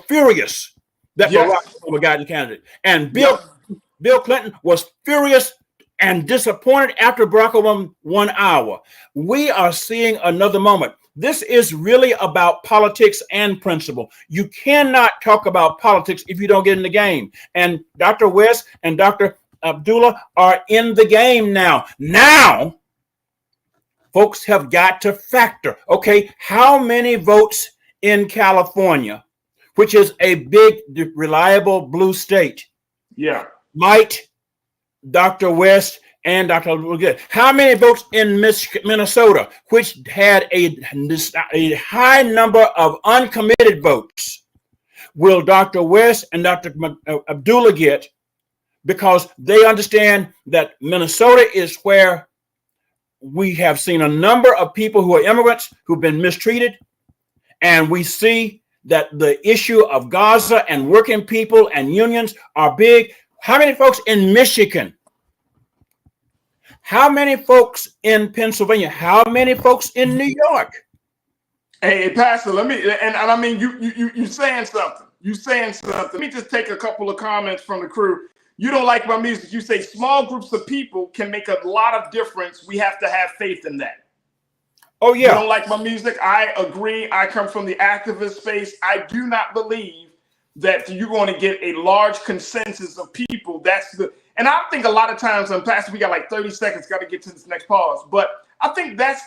furious that Barack Obama got the candidate. And Bill Clinton was furious and disappointed after Barack Obama won Iowa. We are seeing another moment. This is really about politics and principle. You cannot talk about politics if you don't get in the game. And Dr. West and Dr. Abdullah are in the game now. Now, folks have got to factor, okay, how many votes in California, which is a big, reliable blue state, might Dr. West and Dr. Abdullah get? How many votes in Minnesota, which had a high number of uncommitted votes, will Dr. West and Dr. Abdullah get? Because they understand that Minnesota is where we have seen a number of people who are immigrants who've been mistreated. And we see that the issue of Gaza and working people and unions are big. How many folks in Michigan? How many folks in Pennsylvania? How many folks in New York? Hey, Pastor, let me, and I mean, you saying something. You saying something. Let me just take a couple of comments from the crew. You don't like my music. You say small groups of people can make a lot of difference. We have to have faith in that. Oh, yeah. You don't like my music? I agree. I come from the activist space. I do not believe that you're going to get a large consensus of people. And I think a lot of times, and Pastor, we got like 30 seconds, got to get to this next pause. But I think that's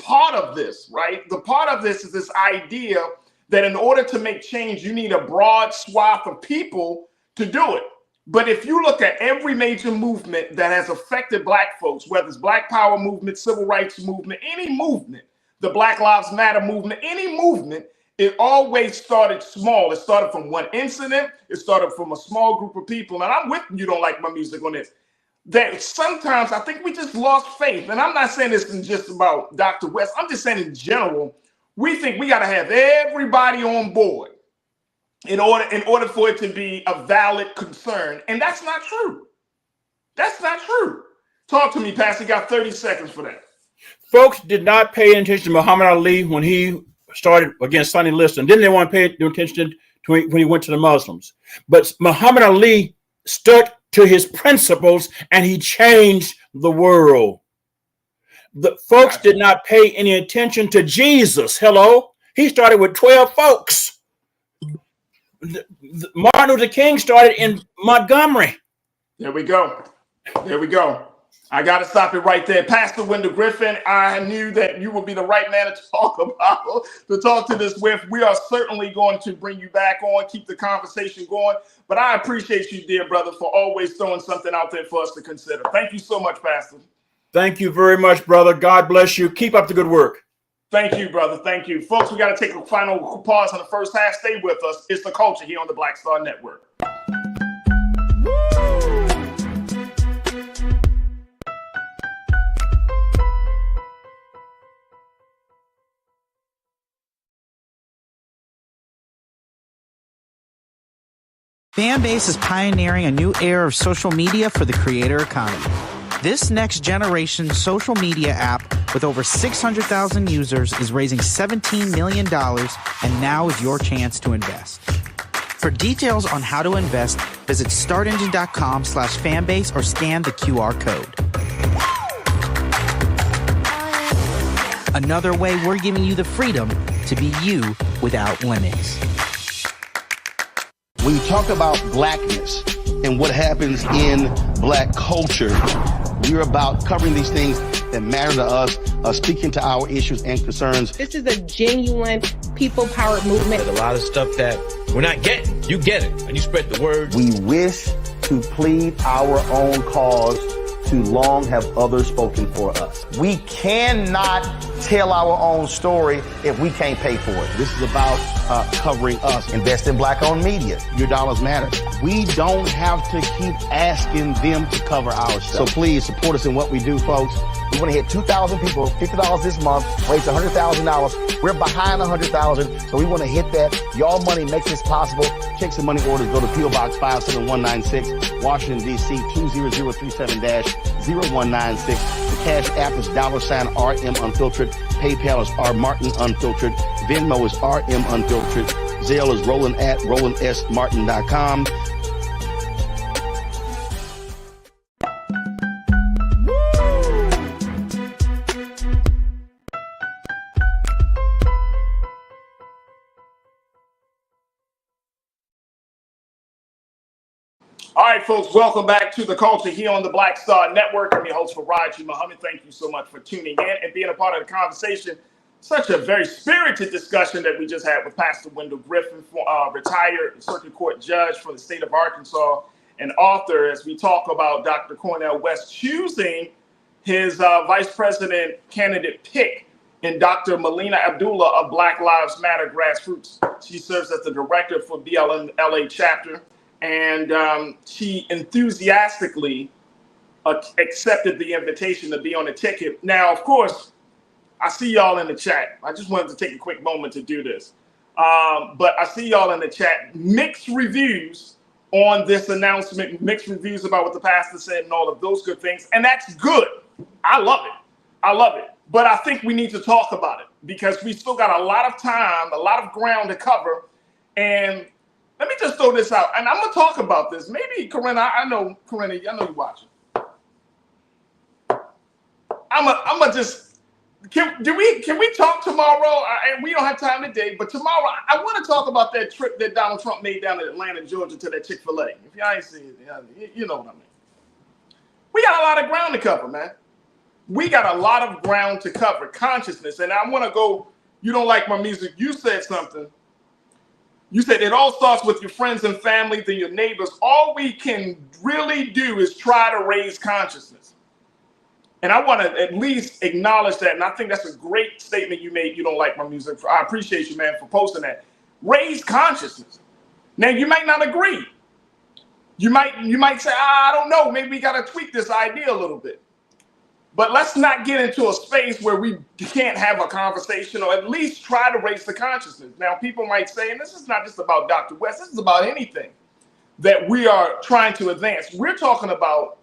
part of this, right? The part of this is this idea that in order to make change, you need a broad swath of people to do it. But if you look at every major movement that has affected black folks, whether it's Black Power movement, civil rights movement, any movement, the Black Lives Matter movement, any movement, it always started small. It started from one incident. It started from a small group of people. And I'm with you, don't like my music on this. That sometimes I think we just lost faith. And I'm not saying this is just about Dr. West. I'm just saying in general, we think we got to have everybody on board in order for it to be a valid concern. And that's not true. That's not true. Talk to me, Pastor. You got 30 seconds for that. Folks did not pay attention to Muhammad Ali when he started against Sonny Liston. Didn't they want to pay attention to when he went to the Muslims? But Muhammad Ali stuck to his principles and he changed the world. The folks did not pay any attention to Jesus. Hello? He started with 12 folks. Martin Luther King started in Montgomery. There we go. There we go. I got to stop it right there. Pastor Wendell Griffin, I knew that you would be the right man to talk to this with. We are certainly going to bring you back on, keep the conversation going. But I appreciate you, dear brother, for always throwing something out there for us to consider. Thank you so much, Pastor. Thank you very much, brother. God bless you. Keep up the good work. Thank you, brother. Thank you. Folks, we got to take a final pause on the first half. Stay with us. It's The Culture here on the Black Star Network. Fanbase is pioneering a new era of social media for the creator economy. This next generation social media app with over 600,000 users is raising $17 million, and now is your chance to invest. For details on how to invest, visit startengine.com/fanbase or scan the QR code. Another way we're giving you the freedom to be you without limits. When you talk about blackness and what happens in black culture, we're about covering these things that matter to us, speaking to our issues and concerns. This is a genuine people-powered movement. There's a lot of stuff that we're not getting. You get it, and you spread the word. We wish to plead our own cause. Too long have others spoken for us. We cannot tell our own story if we can't pay for it. This is about covering us. Invest in black-owned media. Your dollars matter. We don't have to keep asking them to cover our stuff. So please support us in what we do, folks. We want to hit 2,000 people, $50 this month, raise $100,000. We're behind 100,000, so we want to hit that. Y'all money makes this possible. Check some money orders. Go to P.O. Box 57196, Washington, D.C. 20037-0196. The Cash App is $RM Unfiltered. PayPal is R Martin Unfiltered. Venmo is RM Unfiltered. Zelle is roland@rolandsmartin.com. All right, folks, welcome back to The Culture here on the Black Star Network. I'm your host, Farajii Muhammad. Thank you so much for tuning in and being a part of the conversation. Such a very spirited discussion that we just had with Pastor Wendell Griffin, retired circuit court judge for the state of Arkansas and author, as we talk about Dr. Cornell West choosing his vice president candidate pick in Dr. Melina Abdullah of Black Lives Matter Grassroots. She serves as the director for BLM LA chapter. And she enthusiastically accepted the invitation to be on the ticket. Now, of course, I see y'all in the chat. I just wanted to take a quick moment to do this. But I see y'all in the chat. Mixed reviews on this announcement, mixed reviews about what the pastor said and all of those good things. And that's good. I love it. I love it. But I think we need to talk about it because we still got a lot of time, a lot of ground to cover. And let me just throw this out, and I'm gonna talk about this. Maybe Corinna, I know Corinna, I know you're watching. I'm gonna just can we talk tomorrow? And we don't have time today, but tomorrow I want to talk about that trip that Donald Trump made down to Atlanta, Georgia, to that Chick-fil-A. If y'all ain't seen it, you know what I mean. We got a lot of ground to cover, man. We got a lot of ground to cover. Consciousness, and I want to go. You don't like my music? You said something. You said it all starts with your friends and family, then your neighbors. All we can really do is try to raise consciousness. And I want to at least acknowledge that. And I think that's a great statement you made. You don't like my music. I appreciate you, man, for posting that. Raise consciousness. Now, you might not agree. You might say, I don't know. Maybe we got to tweak this idea a little bit. But let's not get into a space where we can't have a conversation or at least try to raise the consciousness. Now, people might say, and this is not just about Dr. West, this is about anything that we are trying to advance. We're talking about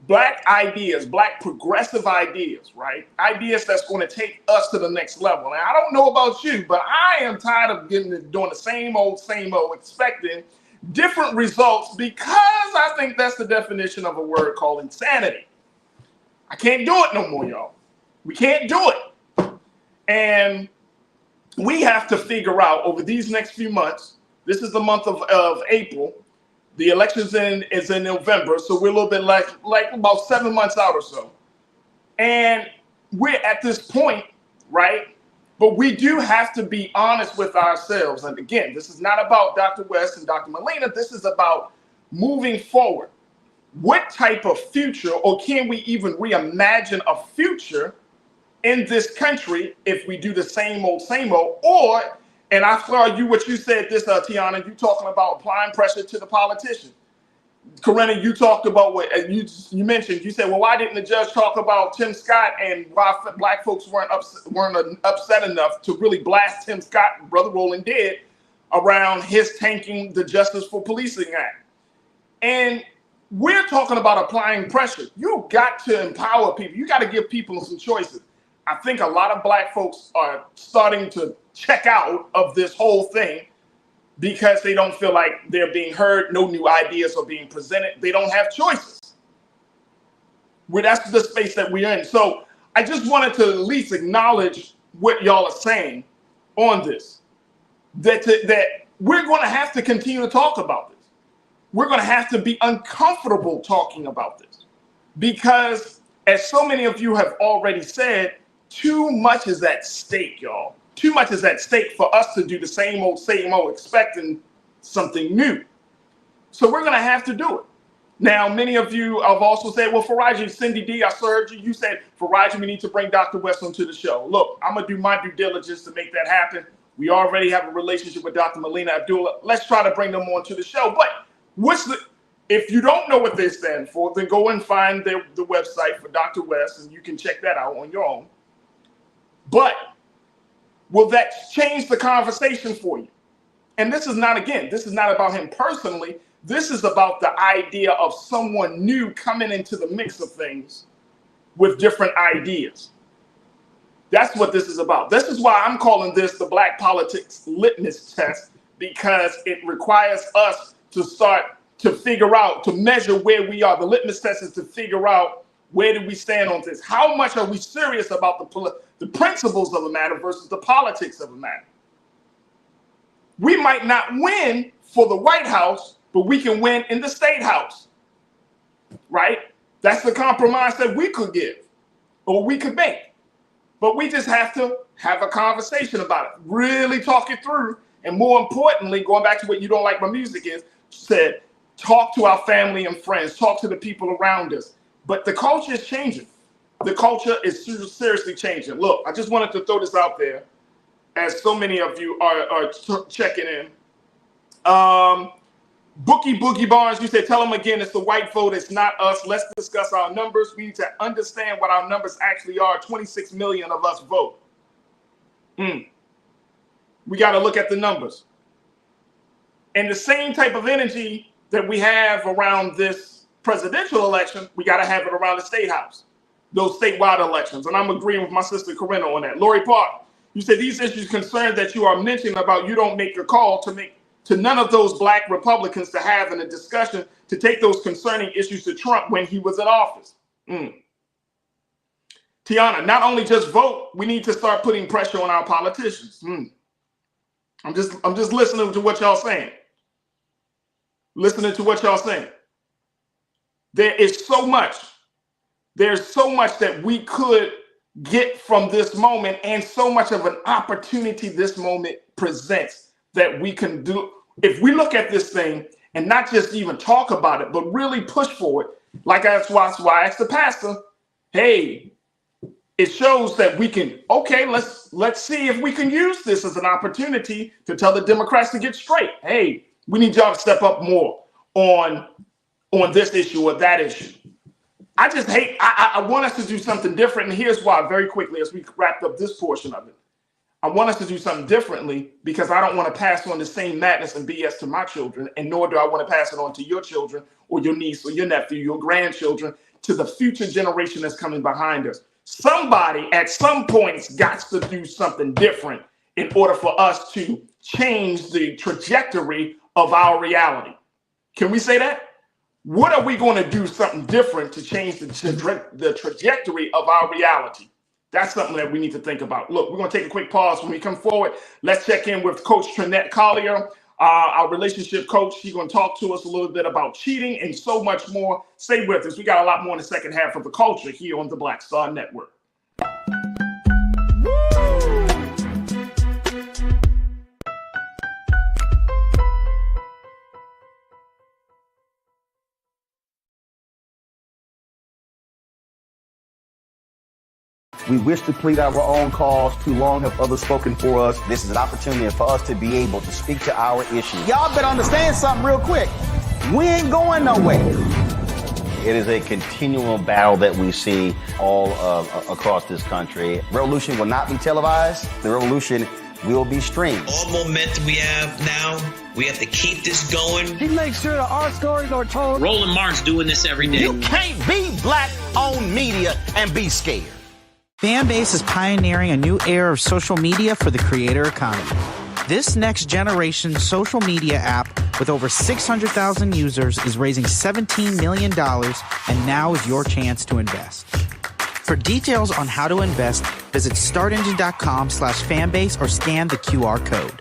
black ideas, black progressive ideas, right? Ideas that's going to take us to the next level. And I don't know about you, but I am tired of doing the same old, expecting different results because I think that's the definition of a word called insanity. I can't do it no more, y'all. We can't do it. And we have to figure out over these next few months, this is the month of April, the election's is in November, so we're a little bit like about 7 months out or so. And we're at this point, right? But we do have to be honest with ourselves. And again, this is not about Dr. West and Dr. Melina. This is about moving forward. What type of future, or can we even reimagine a future in this country if we do the same old, or, and I thought you, what you said this, Tiana, you talking about applying pressure to the politician. Corinna, you talked about what you mentioned. You said, well, why didn't the judge talk about Tim Scott and why black folks weren't upset enough to really blast Tim Scott, Brother Roland did, around his tanking the Justice for Policing Act. And we're talking about applying pressure. You got to empower people. You got to give people some choices. I think a lot of black folks are starting to check out of this whole thing because they don't feel like they're being heard. No new ideas are being presented. They don't have choices. That's the space that we're in. So I just wanted to at least acknowledge what y'all are saying on this. That we're going to have to continue to talk about this. We're going to have to be uncomfortable talking about this because, as so many of you have already said, too much is at stake, y'all. Too much is at stake for us to do the same old, expecting something new. So we're going to have to do it. Now, many of you have also said, well, Farajii, Cindy D, I heard you. You said, Farajii, we need to bring Dr. West onto the show. Look, I'm going to do my due diligence to make that happen. We already have a relationship with Dr. Melina Abdullah. Let's try to bring them onto the show. But if you don't know what they stand for, then go and find the website for Dr. West, and you can check that out on your own. But will that change the conversation for you? And this is not about him personally. This is about the idea of someone new coming into the mix of things with different ideas. That's what this is about. This is why I'm calling this the Black Politics Litmus Test, because it requires us to start to figure out, to measure where we are. The litmus test is to figure out where do we stand on this. How much are we serious about the principles of the matter versus the politics of the matter? We might not win for the White House, but we can win in the State House, right? That's the compromise that we could give or we could make. But we just have to have a conversation about it, really talk it through. And more importantly, going back to what you don't like my music is, said, talk to our family and friends, talk to the people around us. But the culture is changing. The culture is seriously changing. Look, I just wanted to throw this out there as so many of you are checking in. Boogie Barnes, you said, tell them again, it's the white vote, it's not us. Let's discuss our numbers. We need to understand what our numbers actually are. 26 million of us vote. We got to look at the numbers. And the same type of energy that we have around this presidential election, we got to have it around the State House, those statewide elections. And I'm agreeing with my sister Corinna on that. Lori Park, you said these issues concerned that you are mentioning about you don't make your call to none of those black Republicans to have in a discussion to take those concerning issues to Trump when he was in office. Tiana, not only just vote, we need to start putting pressure on our politicians. I'm just listening to what y'all saying. Listening to what y'all saying. There is so much. There's so much that we could get from this moment, and so much of an opportunity this moment presents that we can do. If we look at this thing and not just even talk about it, but really push for it, like that's why I asked the pastor, hey, it shows that we can, okay, let's see if we can use this as an opportunity to tell the Democrats to get straight. Hey, we need y'all to step up more on this issue or that issue. I just hate, I want us to do something different. And here's why, very quickly, as we wrap up this portion of it. I want us to do something differently because I don't want to pass on the same madness and BS to my children, and nor do I want to pass it on to your children or your niece or your nephew, your grandchildren, to the future generation that's coming behind us. Somebody at some point's got to do something different in order for us to change the trajectory of our reality. Can we say that? What are we going to do something different to change the trajectory of our reality? That's something that we need to think about. Look, we're going to take a quick pause. When we come forward, let's check in with Coach Trinette Collier, our relationship coach. She's going to talk to us a little bit about cheating and so much more. Stay with us. We got a lot more in the second half of The Culture here on the Black Star Network. We wish to plead our own cause. Too long have others spoken for us. This is an opportunity for us to be able to speak to our issues. Y'all better understand something real quick. We ain't going nowhere. It is a continual battle that we see all across this country. Revolution will not be televised. The revolution will be streamed. All momentum we have now, we have to keep this going. He makes sure that our stories are told. Roland Martin's doing this every day. You can't be black-owned media and be scared. Fanbase is pioneering a new era of social media for the creator economy. This next generation social media app with over 600,000 users is raising $17 million, and now is your chance to invest. For details on how to invest, visit startengine.com/fanbase or scan the QR code.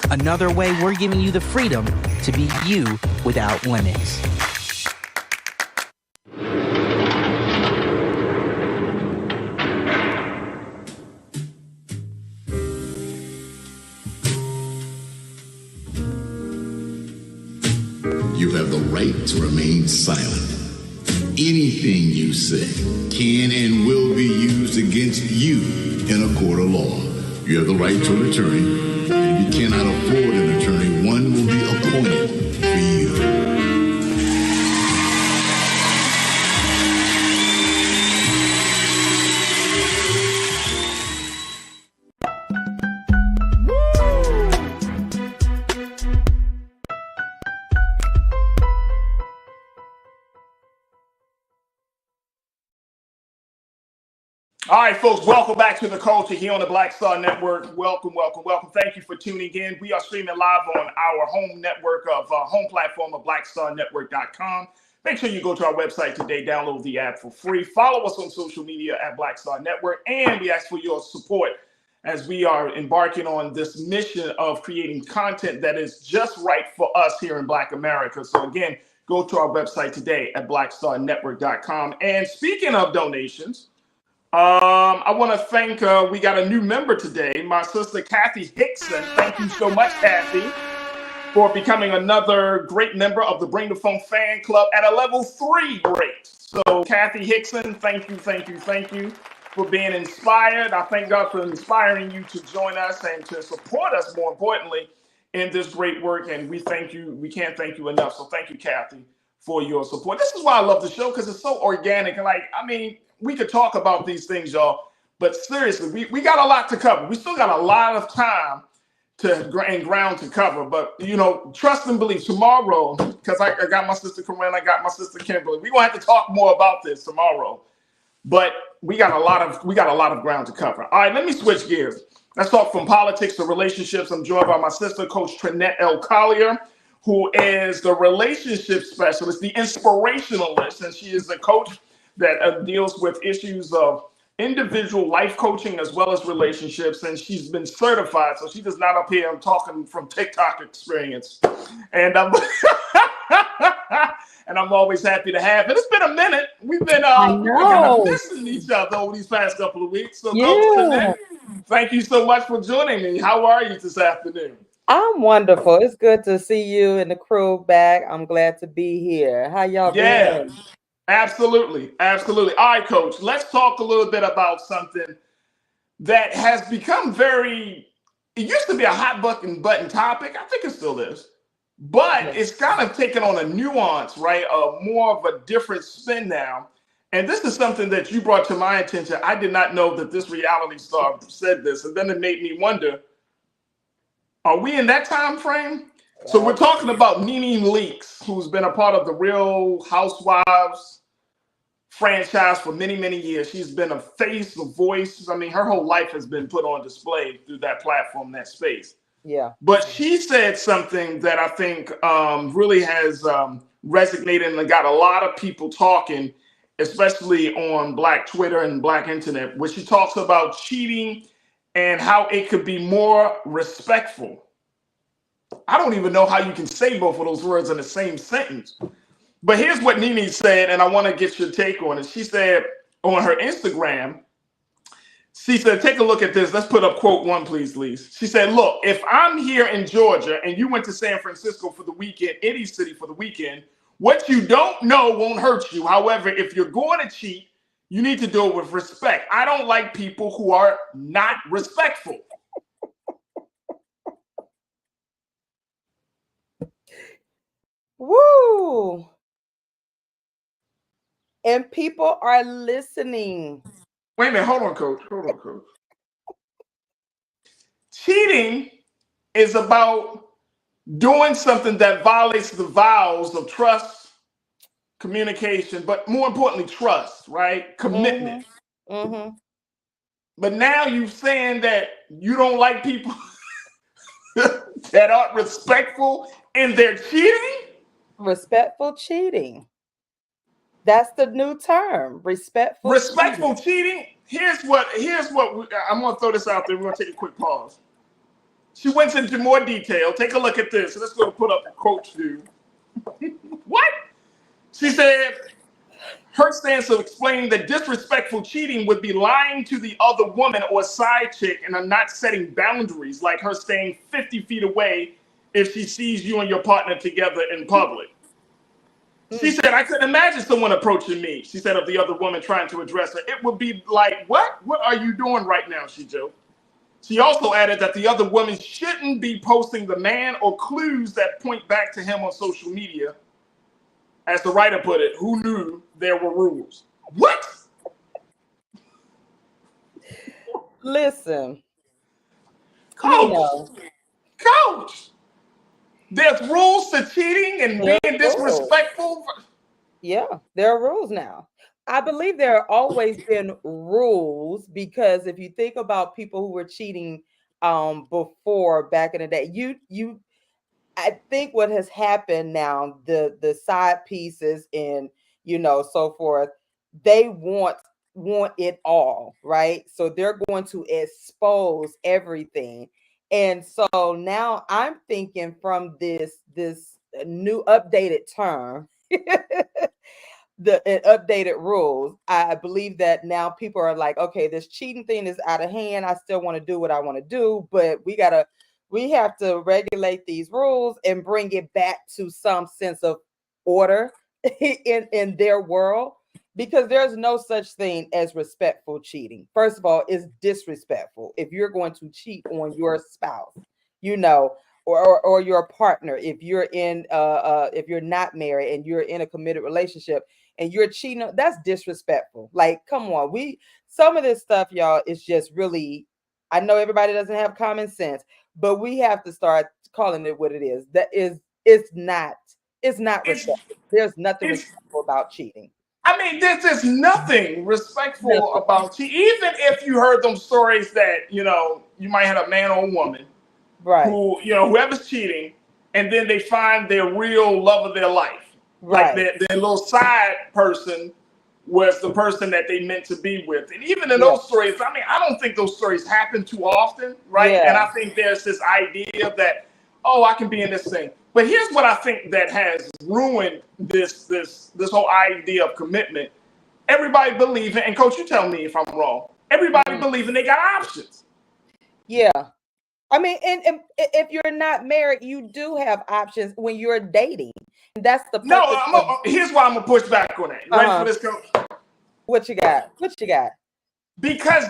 Another way we're giving you the freedom to be you without limits. You have the right to remain silent. Anything you say can and will be used against you in a court of law. You have the right to an attorney. And if you cannot afford an attorney, one will be appointed for you. All right, folks, welcome back to The Culture here on the Black Star Network. Welcome. Thank you for tuning in. We are streaming live on our home network home platform of blackstarnetwork.com. Make sure you go to our website today, download the app for free. Follow us on social media at Black Star Network, and we ask for your support as we are embarking on this mission of creating content that is just right for us here in Black America. So again, go to our website today at blackstarnetwork.com. And speaking of donations, I want to thank, we got a new member today, my sister, Kathy Hickson. Thank you so much, Kathy, for becoming another great member of the Bring the Funk fan club at a level 3 rate. So Kathy Hickson, thank you for being inspired. I thank God for inspiring you to join us and to support us, more importantly, in this great work. And we thank you. We can't thank you enough. So thank you, Kathy, for your support. This is why I love the show, because it's so organic. We could talk about these things, y'all, but seriously, we got a lot to cover. We still got a lot of time and ground to cover, but trust and believe tomorrow, because I got my sister Corinne, I got my sister Kimberly. We're gonna have to talk more about this tomorrow, but we got a lot of ground to cover. All right, let me switch gears. Let's talk from politics to relationships. I'm joined by my sister, Coach Trinette L. Collier, who is the relationship specialist, the inspirationalist, and she is a coach that deals with issues of individual life coaching as well as relationships, and she's been certified, so she does not appear. I'm talking from TikTok experience, and I'm and I'm always happy to have it. It's been a minute. We've been missing each other over these past couple of weeks. So, Coach Trinette, thank you so much for joining me. How are you this afternoon? I'm wonderful. It's good to see you and the crew back. I'm glad to be here. How y'all been? Absolutely. All right, Coach, let's talk a little bit about something that has become it used to be a hot button topic. I think it still is, but it's kind of taken on a nuance, right? More of a different spin now. And this is something that you brought to my attention. I did not know that this reality star said this. And then it made me wonder, are we in that time frame? So we're talking about Nene Leakes, who's been a part of the Real Housewives franchise for many, many years. She's been a face, a voice. I mean, her whole life has been put on display through that platform, that space. Yeah. But she said something that I think really has resonated and got a lot of people talking, especially on Black Twitter and Black internet, where she talks about cheating and how it could be more respectful. I don't even know how you can say both of those words in the same sentence. But here's what Nene said, and I want to get your take on it. She said on her Instagram, she said, take a look at this. Let's put up quote 1, please, Lise. She said, look, if I'm here in Georgia and you went to San Francisco for the weekend, any city for the weekend, what you don't know won't hurt you. However, if you're going to cheat, you need to do it with respect. I don't like people who are not respectful. Woo! And people are listening. Wait a minute. Hold on, Coach. Cheating is about doing something that violates the vows of trust, communication, but more importantly, trust, right? Commitment. Mm-hmm. But now you're saying that you don't like people that aren't respectful and they're cheating? Respectful cheating. That's the new term, respectful cheating. Here's what I'm gonna throw this out there. We're gonna take a quick pause. She went into more detail. Take a look at this. Let's go put up the quotes, dude. What? She said her stance of explaining that disrespectful cheating would be lying to the other woman or side chick and are not setting boundaries, like her staying 50 feet away if she sees you and your partner together in public. She said, I couldn't imagine someone approaching me. She said of the other woman trying to address her. It would be like, what? What are you doing right now? She joked. She also added that the other woman shouldn't be posting the man or clues that point back to him on social media. As the writer put it, who knew there were rules? What? Listen. Coach. There's rules to cheating and being disrespectful. Yeah, there are rules now. I believe there have always been rules because if you think about people who were cheating before back in the day, I think what has happened now, the side pieces and so forth, they want it all, right? So they're going to expose everything. And so now I'm thinking from this new updated term, the updated rules, I believe that now people are like, okay, this cheating thing is out of hand. I still want to do what I want to do, but we have to regulate these rules and bring it back to some sense of order in their world, because there's no such thing as respectful cheating. First of all, it's disrespectful if you're going to cheat on your spouse, or your partner. If you're in if you're not married and you're in a committed relationship and you're cheating, that's disrespectful. Like, come on, some of this stuff, y'all, is just really, I know everybody doesn't have common sense, but we have to start calling it what it is. It's not respectful. There's nothing respectful about cheating. I mean, there's just nothing respectful about cheating. Even if you heard them stories that, you might have a man or a woman, right, who, whoever's cheating, and then they find their real love of their life. Right. Like their little side person was the person that they meant to be with. And even in those stories, I mean, I don't think those stories happen too often, right? Yeah. And I think there's this idea that, oh, I can be in this thing. But here's what I think that has ruined this whole idea of commitment. Everybody believing, and Coach, you tell me if I'm wrong, everybody believing they got options. Yeah. I mean, and if you're not married, you do have options when you're dating. And that's the here's why I'm gonna push back on that. You ready for this, Coach? What you got? Because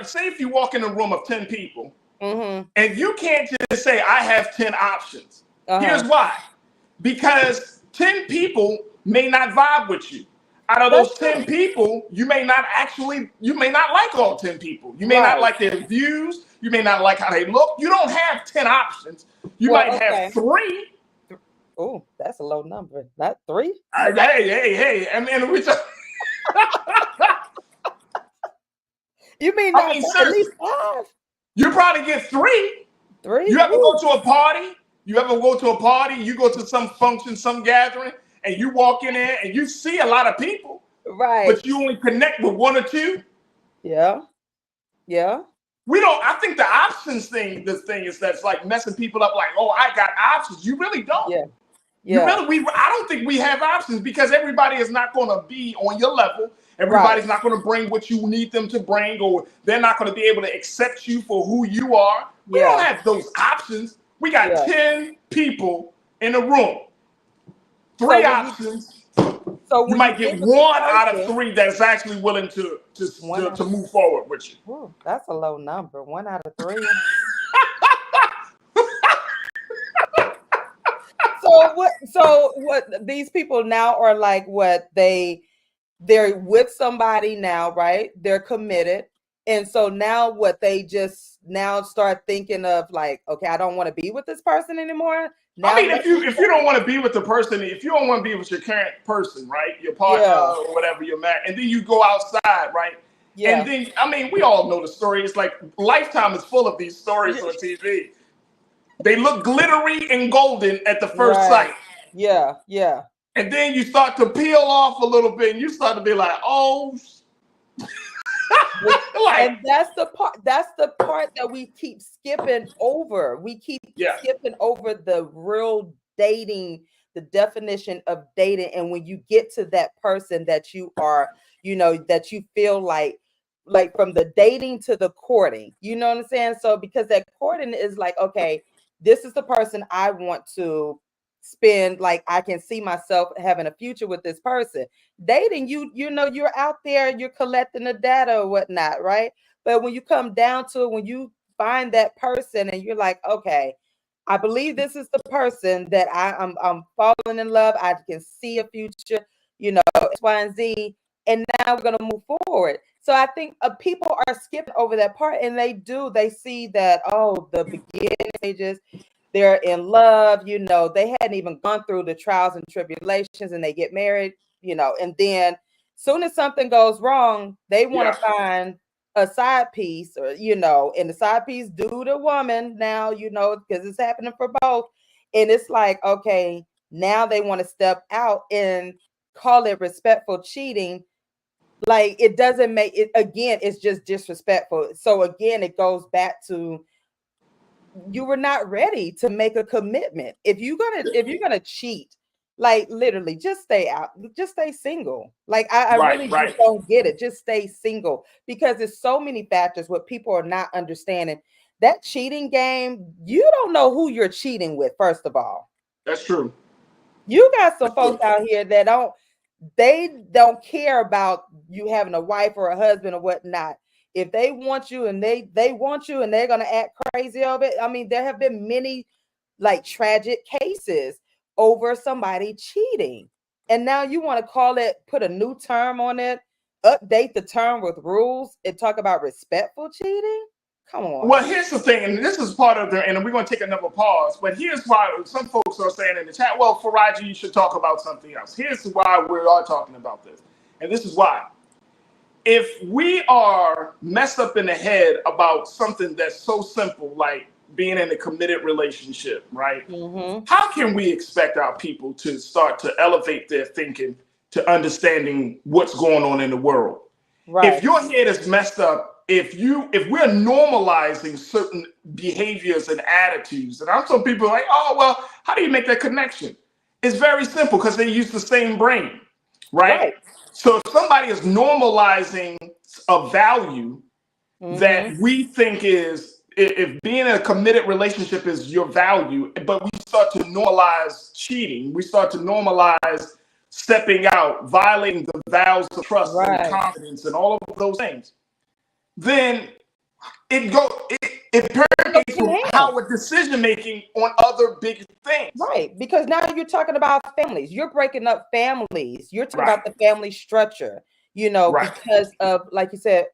say if you walk in a room of 10 people, and you can't just say, I have 10 options. Here's why. Because 10 people may not vibe with you. Out of those 10 people, you may not like all 10 people. You may not like their views. You may not like how they look. You don't have 10 options. You might have 3. Oh, that's a low number. Not 3? Hey. I mean, you mean at least 5? You probably get 3. 3? You ever go to a party? You go to some function, some gathering, and you walk in there and you see a lot of people. Right. But you only connect with 1 or 2. Yeah. I think the options thing, that's like messing people up, like, oh, I got options. You really don't. Yeah. I don't think we have options because everybody is not going to be on your level. Everybody's not going to bring what you need them to bring, or they're not going to be able to accept you for who you are. We don't have those options. We got 10 people in a room. 3 options. So you might get 1 out of 3 that's actually willing to move forward with you. Ooh, that's a low number. 1 out of 3. So what these people now are like, what they're with somebody now, right? They're committed. And so now what they just now start thinking of, like, okay, I don't want to be with this person anymore. Now, I mean, if you don't want to be with the person, if you don't want to be with your current person, right, your partner or whatever you're married, and then you go outside, right? Yeah. And then, I mean, we all know the story. It's like Lifetime is full of these stories on TV. They look glittery and golden at the first sight. Yeah. And then you start to peel off a little bit, and you start to be like, oh. And that's the part that we keep skipping over. We keep skipping over the real dating, the definition of dating. And when you get to that person that you are, that you feel like from the dating to the courting, you know what I'm saying? So because that courting is like, okay, this is the person I want to spend, like I can see myself having a future with this person. Dating, you're out there, you're collecting the data or whatnot, right? But when you come down to it, when you find that person and you're like, okay, I believe this is the person that I'm falling in love, I can see a future, X, Y, and Z, and now we're gonna move forward. So I think people are skipping over that part, and they see that, the beginning stages, they're in love, they hadn't even gone through the trials and tribulations, and they get married, and then soon as something goes wrong, they want to find a side piece, or, and the side piece do the woman now, because it's happening for both. And it's like, okay, now they want to step out and call it respectful cheating. Like, it doesn't make it, again, it's just disrespectful. So again, it goes back to, you were not ready to make a commitment. If you're gonna cheat, like literally, just stay out, just stay single. Like I really just don't get it. Just stay single, because there's so many factors what people are not understanding. That cheating game, you don't know who you're cheating with. First of all, that's true. You got some folks out here that don't care about you having a wife or a husband or whatnot. If they want you and they want you and they're going to act crazy over it. I mean, there have been many like tragic cases over somebody cheating. And now you want to call it, put a new term on it, update the term with rules and talk about respectful cheating? Come on. Well, here's the thing, and this is part of and we're going to take another pause, but here's why some folks are saying in the chat, well, Farajii, you should talk about something else. Here's why we are talking about this. And this is why. If we are messed up in the head about something that's so simple, like being in a committed relationship, right? Mm-hmm. How can we expect our people to start to elevate their thinking to understanding what's going on in the world? Right. If your head is messed up, if we're normalizing certain behaviors and attitudes, and I'm some people are like, oh, well, how do you make that connection? It's very simple, because they use the same brain, right? So if somebody is normalizing a value that we think is, if being in a committed relationship is your value, but we start to normalize cheating, we start to normalize stepping out, violating the vows of trust and confidence and all of those things, then it permeates from our decision making on other big things. Right, because now you're talking about families. You're breaking up families. You're talking about the family structure, because of, like you said,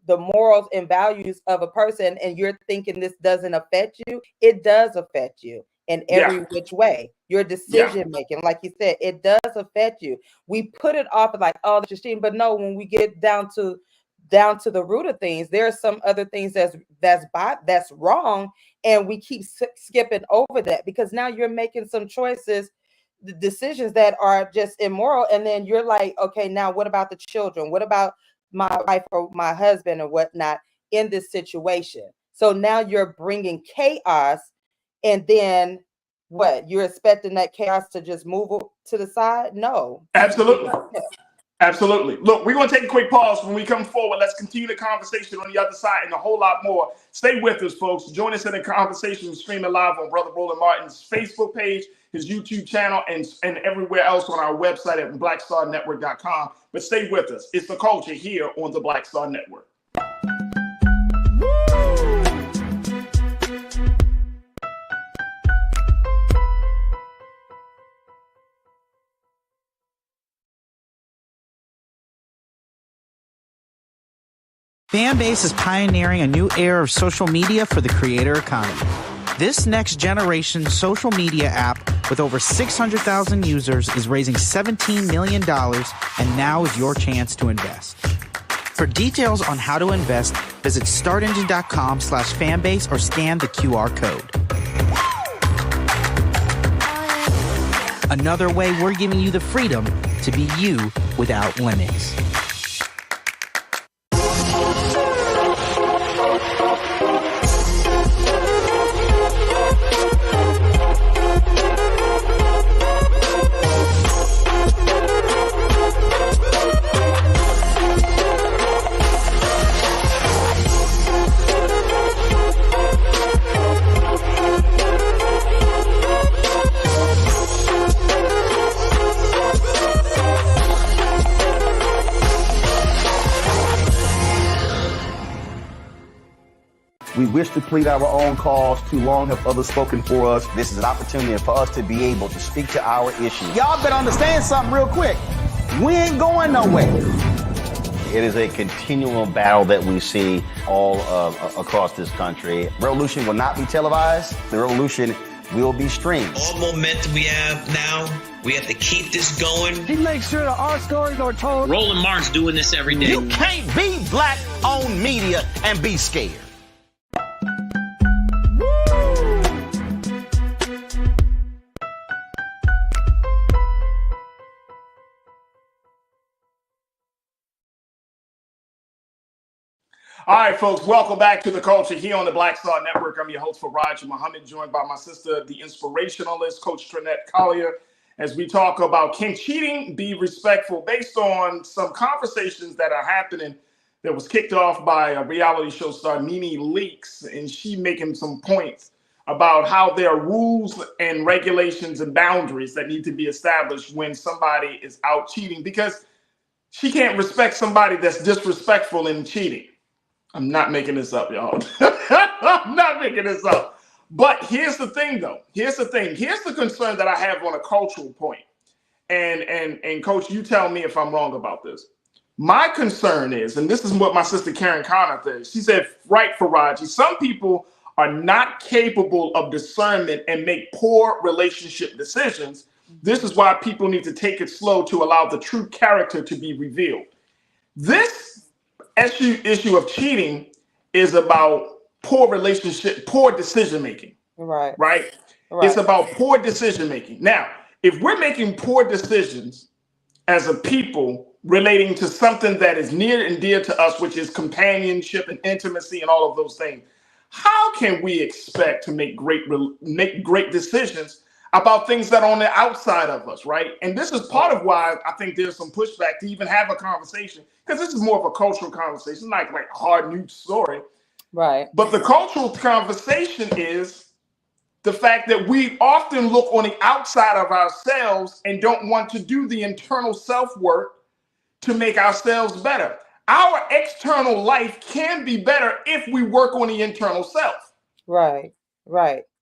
the morals and values of a person, and you're thinking this doesn't affect you. It does affect you in every which way. Your decision making, like you said, it does affect you. We put it off like, oh, that's just cheating, but no, when we get down to the root of things, there are some other things that's wrong, and we keep skipping over that, because now you're making some choices, the decisions that are just immoral, and then you're like, okay, now what about the children? What about my wife or my husband or whatnot in this situation? So now you're bringing chaos, and then what? You're expecting that chaos to just move to the side? No, absolutely. Absolutely. Look, we're going to take a quick pause. When we come forward, let's continue the conversation on the other side and a whole lot more. Stay with us, folks. Join us in the conversation streaming live on Brother Roland Martin's Facebook page, his YouTube channel, and everywhere else on our website at blackstarnetwork.com. But stay with us. It's The Culture here on the Black Star Network. Fanbase is pioneering a new era of social media for the creator economy. This next generation social media app with over 600,000 users is raising $17 million, and now is your chance to invest. For details on how to invest, visit startengine.com/fanbase or scan the QR code. Another way we're giving you the freedom to be you without limits. We wish to plead our own cause. Too long have others spoken for us. This is an opportunity for us to be able to speak to our issues. Y'all better understand something real quick. We ain't going nowhere. It is a continual battle that we see all across this country. Revolution will not be televised. The revolution will be streamed. All momentum we have now, we have to keep this going. He makes sure that our stories are told. Roland Martin's doing this every day. You can't be black-owned media and be scared. All right, folks, welcome back to The Culture here on the Black Star Network. I'm your host, Farajii Muhammad, joined by my sister, the inspirationalist, Coach Trinette Collier, as we talk about can cheating be respectful based on some conversations that are happening that was kicked off by a reality show star, Nene Leakes, and she making some points about how there are rules and regulations and boundaries that need to be established when somebody is out cheating, because she can't respect somebody that's disrespectful and cheating. I'm not making this up, y'all. I'm not making this up. But here's the thing, though. Here's the thing. Here's the concern that I have on a cultural point. And Coach, you tell me if I'm wrong about this. My concern is, and this is what my sister Karen Connor said. She said, right, Farajii, some people are not capable of discernment and make poor relationship decisions. This is why people need to take it slow to allow the true character to be revealed. This issue of cheating is about poor relationship, poor decision making. Right. It's about poor decision making. Now, if we're making poor decisions as a people relating to something that is near and dear to us, which is companionship and intimacy and all of those things, how can we expect to make great decisions about things that are on the outside of us, right? And this is part of why I think there's some pushback to even have a conversation, because this is more of a cultural conversation, like a hard news story. Right. But the cultural conversation is the fact that we often look on the outside of ourselves and don't want to do the internal self-work to make ourselves better. Our external life can be better if we work on the internal self. Right.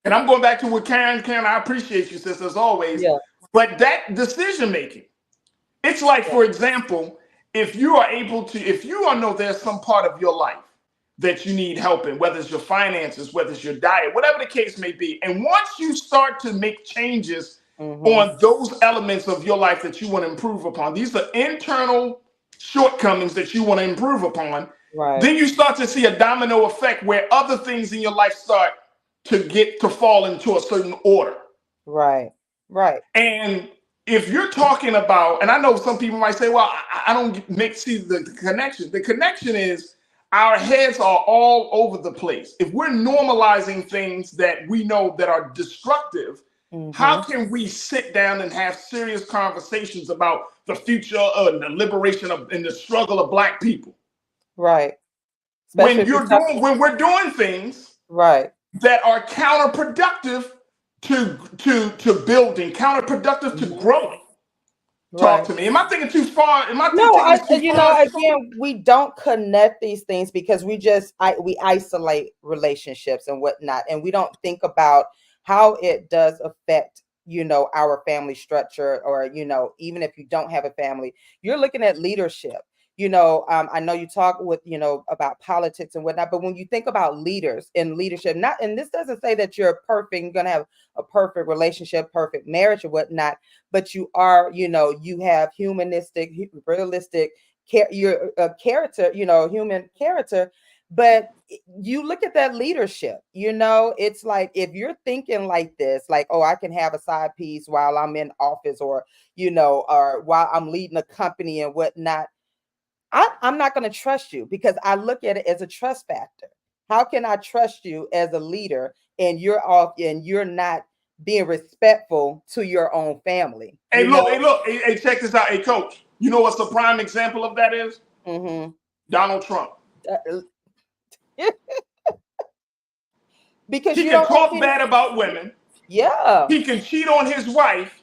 And I'm going back to what Karen, I appreciate you, sis, as always. Yeah. But that decision making, it's like, for example, if you know there's some part of your life that you need help in, whether it's your finances, whether it's your diet, whatever the case may be. And once you start to make changes on those elements of your life that you want to improve upon, these are internal shortcomings that you want to improve upon. Right. Then you start to see a domino effect where other things in your life start to fall into a certain order. Right. And if you're talking about, and I know some people might say, well, I don't see the connection. The connection is our heads are all over the place. If we're normalizing things that we know that are destructive, how can we sit down and have serious conversations about the future and the liberation of and the struggle of Black people? Right. When we're doing things that are counterproductive to building, counterproductive to growing. Talk to me. Am I thinking too far? Again, we don't connect these things because we isolate relationships and whatnot, and we don't think about how it does affect, our family structure, or, even if you don't have a family, you're looking at leadership. I know you talk with, about politics and whatnot, but when you think about leaders and leadership, and this doesn't say that you're perfect, you're going to have a perfect relationship, perfect marriage or whatnot, but you are, you have humanistic, realistic, your character, human character. But you look at that leadership, it's like, if you're thinking like this, like, oh, I can have a side piece while I'm in office, or, or while I'm leading a company and whatnot, I'm not going to trust you, because I look at it as a trust factor. How can I trust you as a leader and you're off and you're not being respectful to your own family? Hey, hey, check this out. Hey, coach, you know what's the prime example of that is? Donald Trump. Because he can talk bad about women. Yeah. He can cheat on his wife,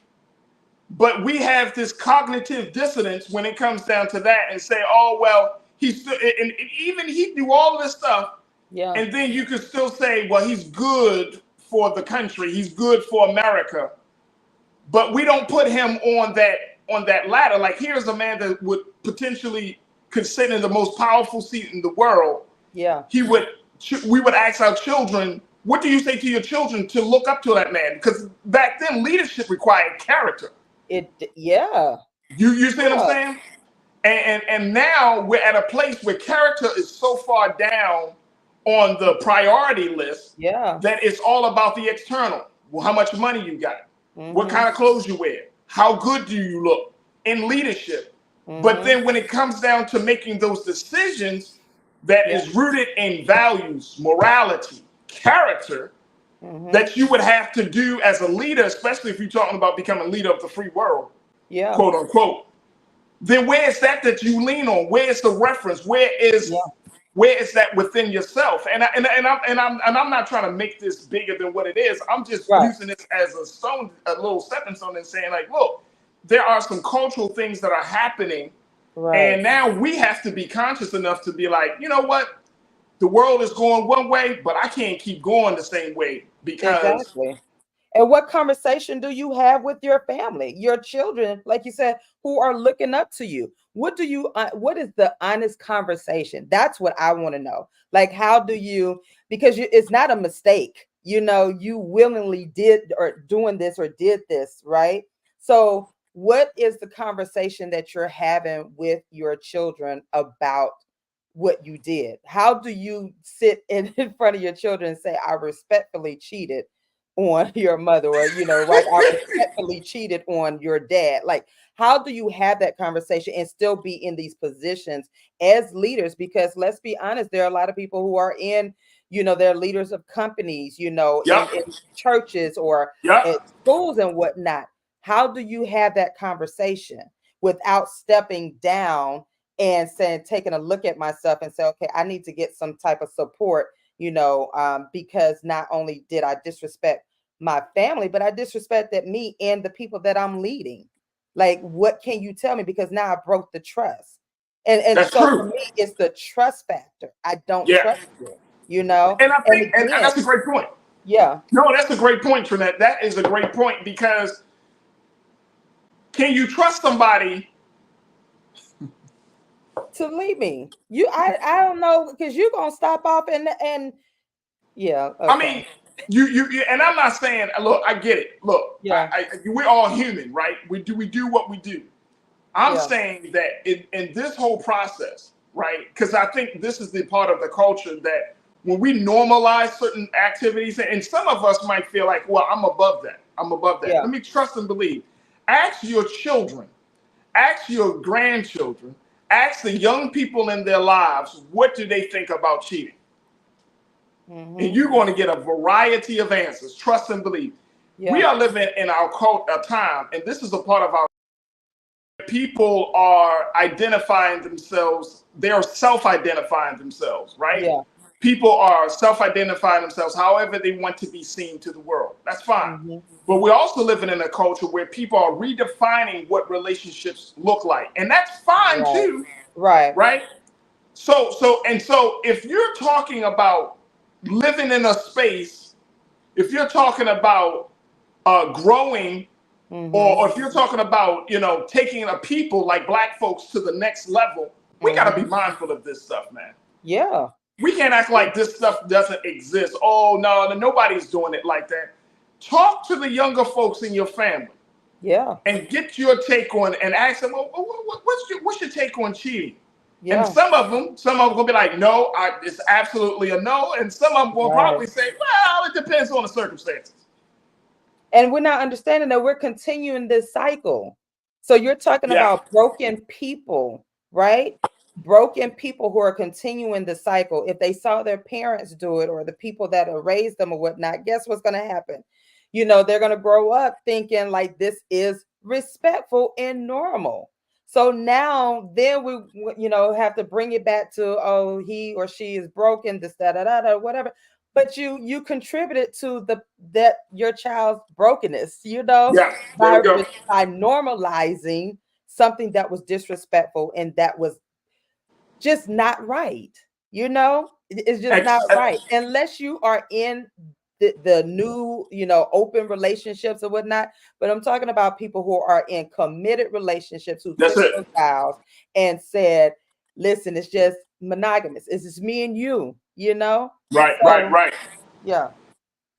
but we have this cognitive dissonance when it comes down to that, and say, oh, well, he's still, and even he do all this stuff. Yeah. And then you could still say, well, he's good for the country. He's good for America. But we don't put him on that ladder. Like, here's a man that would potentially could sit in the most powerful seat in the world. Yeah. We would ask our children, what do you say to your children to look up to that man? Because back then, leadership required character. Yeah. You see what I'm saying? And now we're at a place where character is so far down on the priority list that it's all about the external. Well, how much money you got? What kind of clothes you wear? How good do you look in leadership? But then when it comes down to making those decisions that is rooted in values, morality, character, that you would have to do as a leader, especially if you're talking about becoming leader of the free world, quote unquote, then where is that you lean on? Where is the reference? Where is that within yourself? And I'm not trying to make this bigger than what it is. I'm just using this as a little stepping stone, and saying, like, look, there are some cultural things that are happening, and now we have to be conscious enough to be like, you know what, the world is going one way, but I can't keep going the same way, because And what conversation do you have with your family, your children, like you said, who are looking up to you? What is the honest conversation? That's what I want to know. Like, how do you, because it's not a mistake, you willingly did or doing this or did this, right? So what is the conversation that you're having with your children about what you did? How do you sit in front of your children and say, I respectfully cheated on your mother, or I respectfully cheated on your dad? Like, how do you have that conversation and still be in these positions as leaders? Because let's be honest, there are a lot of people who are in, they're leaders of companies, in churches or at schools and whatnot. How do you have that conversation without stepping down and taking a look at myself and say, okay, I need to get some type of support, because not only did I disrespect my family, but I disrespected me and the people that I'm leading. Like, what can you tell me? Because now I broke the trust. And so for me, it's the trust factor. I don't trust you, And I think, and that's a great point. Yeah. No, that's a great point, Trinette. That is a great point, because can you trust somebody to leave me? I don't know, because you're gonna stop off and I mean, you and I'm not saying, look, I get it. Look, we're all human, right? We do what we do. I'm saying that in this whole process, right? Because I think this is the part of the culture that when we normalize certain activities, and some of us might feel like, well, I'm above that. Let me trust and believe. Ask your children, ask your grandchildren, ask the young people in their lives, what do they think about cheating? And you're going to get a variety of answers. Trust and believe. We are living in a time, and this is a part of our people are identifying themselves. They are self-identifying themselves, right? Yeah. People are self-identifying themselves however they want to be seen to the world. That's fine. But we're also living in a culture where people are redefining what relationships look like. And that's fine too. Right. So if you're talking about living in a space, if you're talking about growing, or if you're talking about, taking a people like Black folks to the next level, we got to be mindful of this stuff, man. Yeah. We can't act like this stuff doesn't exist. Oh, no, nobody's doing it like that. Talk to the younger folks in your family. Yeah. And get your take on, and ask them, well, what's your take on cheating? Yeah. And some of them gonna be like, no, it's absolutely a no. And some of them will probably say, well, it depends on the circumstances. And we're not understanding that we're continuing this cycle. So you're talking about broken people, right? Broken people who are continuing the cycle. If they saw their parents do it or the people that have raised them or whatnot, guess what's going to happen? You know, they're going to grow up thinking like this is respectful and normal. So now then we, you know, have to bring it back to, oh, he or she is broken, this, da, whatever. But you contributed to that your child's brokenness, you know, by normalizing something that was disrespectful and that was just not right. You know, it's just not right unless you are in the new, you know, open relationships or whatnot. But I'm talking about people who are in committed relationships who took those vows and said, listen, it's just monogamous. It's just me and you know? Right. Yeah.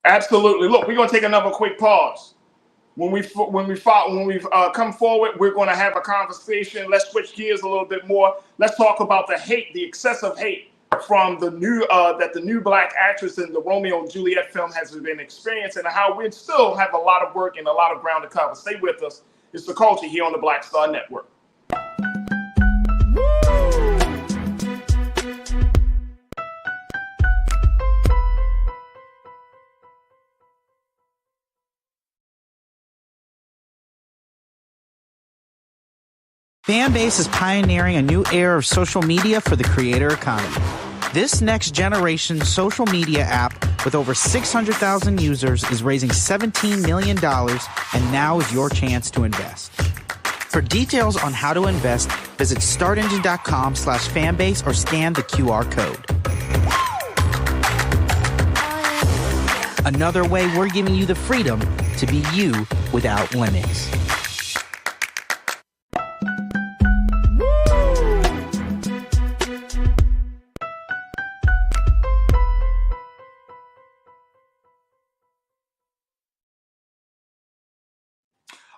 Absolutely. Look, we're gonna take another quick pause. When we've come forward, we're going to have a conversation. Let's switch gears a little bit more. Let's talk about the hate, the excessive hate from the new black actress in the Romeo and Juliet film has been experiencing, and how we still have a lot of work and a lot of ground to cover. Stay with us. It's The Culture here on the Black Star Network. Fanbase is pioneering a new era of social media for the creator economy. This next generation social media app with over 600,000 users is raising $17 million, and now is your chance to invest. For details on how to invest, visit startengine.com/fanbase or scan the QR code. Another way we're giving you the freedom to be you without limits.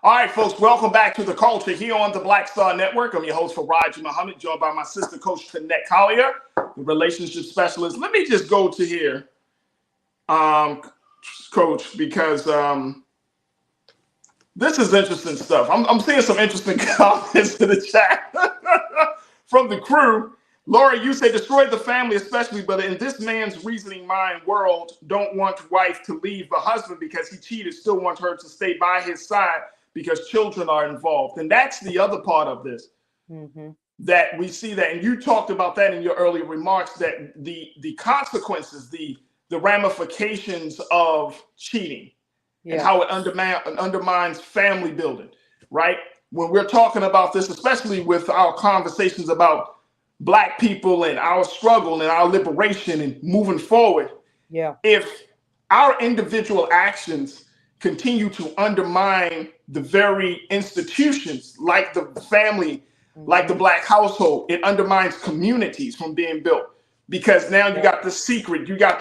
All right, folks, welcome back to The Culture here on the Black Star Network. I'm your host, Farajii Muhammad, joined by my sister, Coach Jeanette Collier, the relationship specialist. Let me just go to here, Coach, because this is interesting stuff. I'm seeing some interesting comments in the chat from the crew. Laura, you say destroy the family, especially, but in this man's reasoning mind world, don't want wife to leave the husband because he cheated, still want her to stay by his side because children are involved. And that's the other part of this, that we see that, and you talked about that in your earlier remarks, that the consequences, the ramifications of cheating and how it undermines family building, right? When we're talking about this, especially with our conversations about Black people and our struggle and our liberation and moving forward, if our individual actions continue to undermine the very institutions like the family, like the Black household, it undermines communities from being built. Because now you got the secret, you got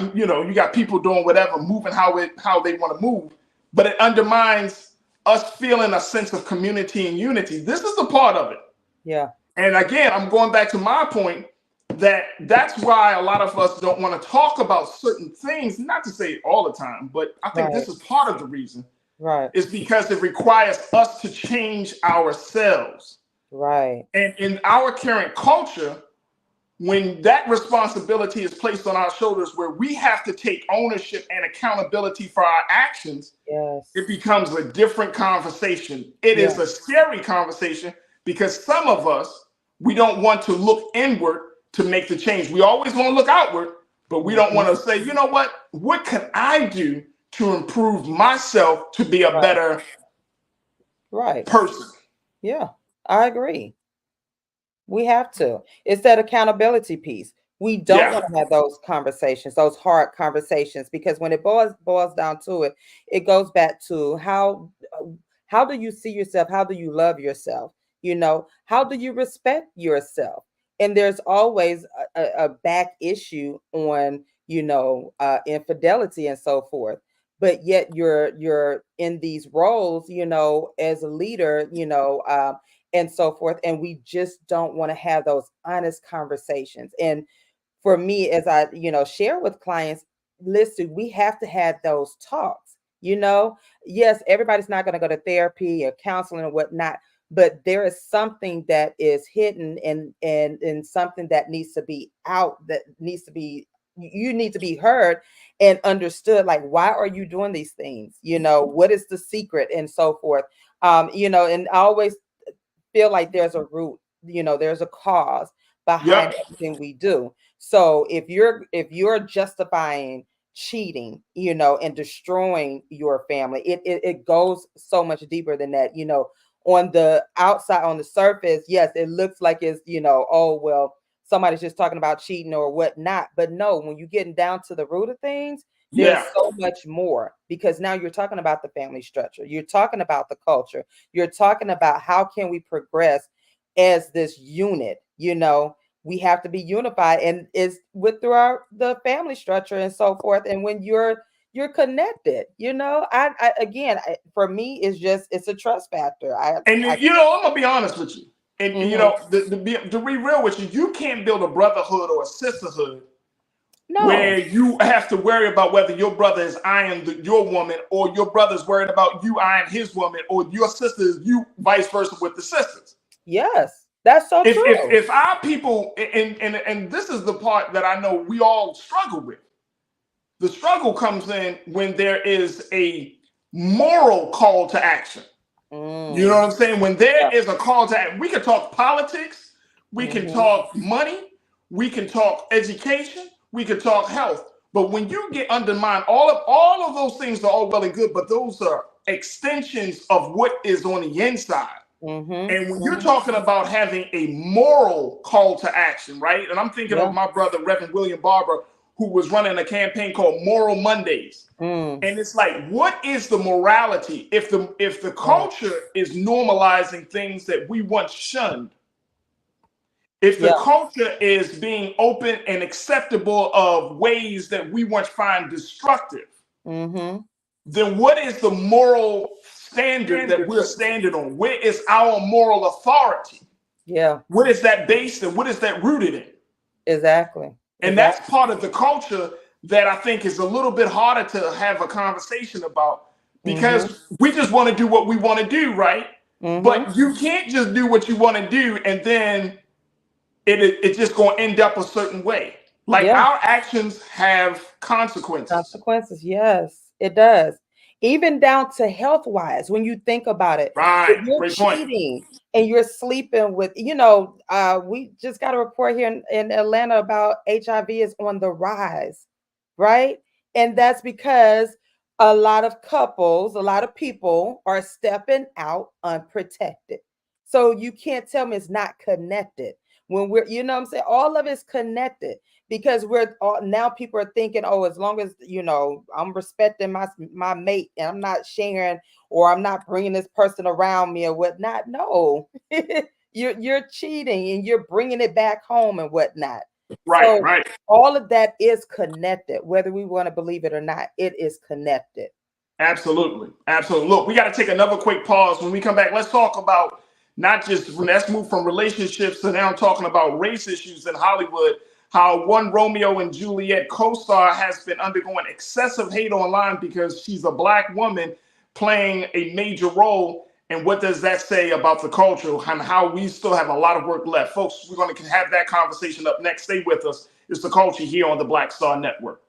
people doing whatever, moving how they want to move, but it undermines us feeling a sense of community and unity. This is the part of it. Yeah. And again, I'm going back to my point that's why a lot of us don't want to talk about certain things, not to say all the time, but I think this is part of the reason. Right. Is because it requires us to change ourselves. Right. And in our current culture, when that responsibility is placed on our shoulders where we have to take ownership and accountability for our actions, it becomes a different conversation. It is a scary conversation because some of us, we don't want to look inward to make the change. We always want to look outward, but we don't want to say, you know what can I do to improve myself to be a better person? Yeah, I agree. We have to. It's that accountability piece. We don't want to have those conversations, those hard conversations, because when it boils down to it, it goes back to how do you see yourself? How do you love yourself? You know, how do you respect yourself? And there's always a back issue on, infidelity and so forth. But yet you're in these roles, as a leader, and so forth. And we just don't want to have those honest conversations. And for me, as I, share with clients, listen, we have to have those talks. Yes, everybody's not going to go to therapy or counseling or whatnot, but there is something that is hidden and something that needs to be out, you need to be heard and understood. Like, why are you doing these things? What is the secret and so forth? And I always feel like there's a root, there's a cause behind everything we do. So if you're justifying cheating, and destroying your family, it goes so much deeper than that. On the outside, on the surface, yes, it looks like it's, oh, well, somebody's just talking about cheating or whatnot. But no, when you're getting down to the root of things, there's so much more, because now you're talking about the family structure. You're talking about the culture. You're talking about how can we progress as this unit. We have to be unified, and it's through the family structure and so forth. And when you're connected, for me, it's a trust factor. I'm gonna be honest with you. And to be real with you, you can't build a brotherhood or a sisterhood where you have to worry about whether your brother is eyeing your woman, or your brother's worried about you eyeing his woman, or your sister is you vice versa with the sisters. Yes, that's so true. If our people, and this is the part that I know we all struggle with. The struggle comes in when there is a moral call to action. You know what I'm saying? When there is a call to action, we can talk politics, we can talk money, we can talk education, we can talk health. But when you get undermined, all of those things are all well and good, but those are extensions of what is on the inside. And when you're talking about having a moral call to action, right? And I'm thinking of my brother, Reverend William Barber, who was running a campaign called Moral Mondays. And it's like, what is the morality? If the culture is normalizing things that we once shunned, if the culture is being open and acceptable of ways that we once find destructive, then what is the moral standard that we're standing on? Where is our moral authority? What is that based and what is that rooted in? Exactly. And that's part of the culture that I think is a little bit harder to have a conversation about, because we just want to do what we want to do, right? But you can't just do what you want to do and then it's just going to end up a certain way. Like our actions have consequences. Consequences, yes, it does. Even down to health-wise, when you think about it, right? If you're cheating and you're sleeping with, we just got a report here in Atlanta about HIV is on the rise, right? And that's because a lot of couples, a lot of people are stepping out unprotected. So you can't tell me it's not connected. When we're, all of it's connected, because now people are thinking, oh, as long as, I'm respecting my mate and I'm not sharing, or I'm not bringing this person around me or whatnot. No, you're cheating and you're bringing it back home and whatnot. Right, right. All of that is connected, whether we want to believe it or not. It is connected. Absolutely. Absolutely. Look, we got to take another quick pause. When we come back, let's talk about let's move from relationships to now talking about race issues in Hollywood. How one Romeo and Juliet co-star has been undergoing excessive hate online because she's a Black woman playing a major role. And what does that say about the culture and how we still have a lot of work left? Folks, we're going to have that conversation up next. Stay with us. It's The Culture here on the Black Star Network.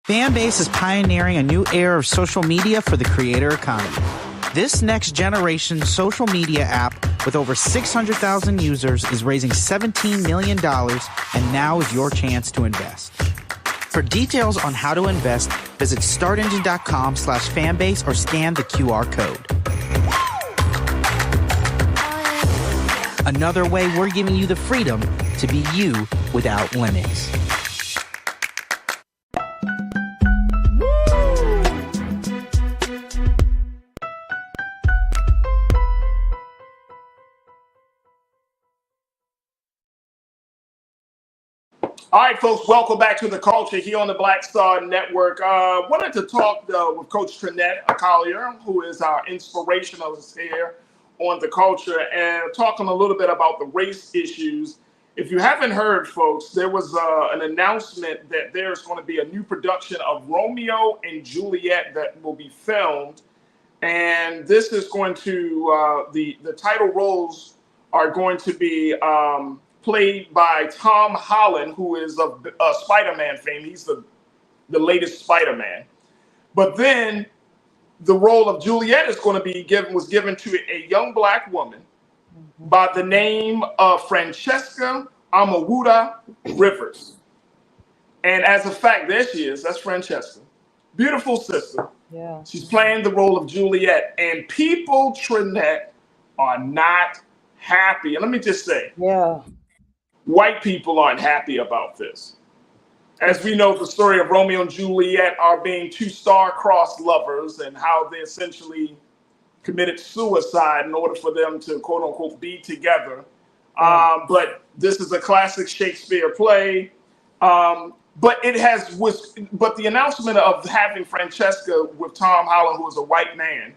Fanbase is pioneering a new era of social media for the creator economy. This next generation social media app with over 600,000 users is raising $17 million, and now is your chance to invest. For details on how to invest, visit startengine.com/fanbase or scan the QR code. Another way we're giving you the freedom to be you without limits. All right, folks, welcome back to The Culture here on the Black Star Network. Wanted to talk with Coach Juliet, Collier, who is our inspirationalist here on The Culture, and talking a little bit about the race issues. If you haven't heard, folks, there was an announcement that there's going to be a new production of Romeo and Juliet that will be filmed. And this is going to, the title roles are going to be played by Tom Holland, who is of Spider-Man fame. He's the latest Spider-Man. But then the role of Juliet is going to be given to a young Black woman by the name of Francesca Amawuda Rivers. And as a fact, there she is. That's Francesca. Beautiful sister. Yeah. She's playing the role of Juliet. And people, Trinette, are not happy. And let me just say, white people aren't happy about this. As we know, the story of Romeo and Juliet are being two star-crossed lovers and how they essentially committed suicide in order for them to, quote unquote, be together. But this is a classic Shakespeare play. But the announcement of having Francesca with Tom Holland, who is a white man,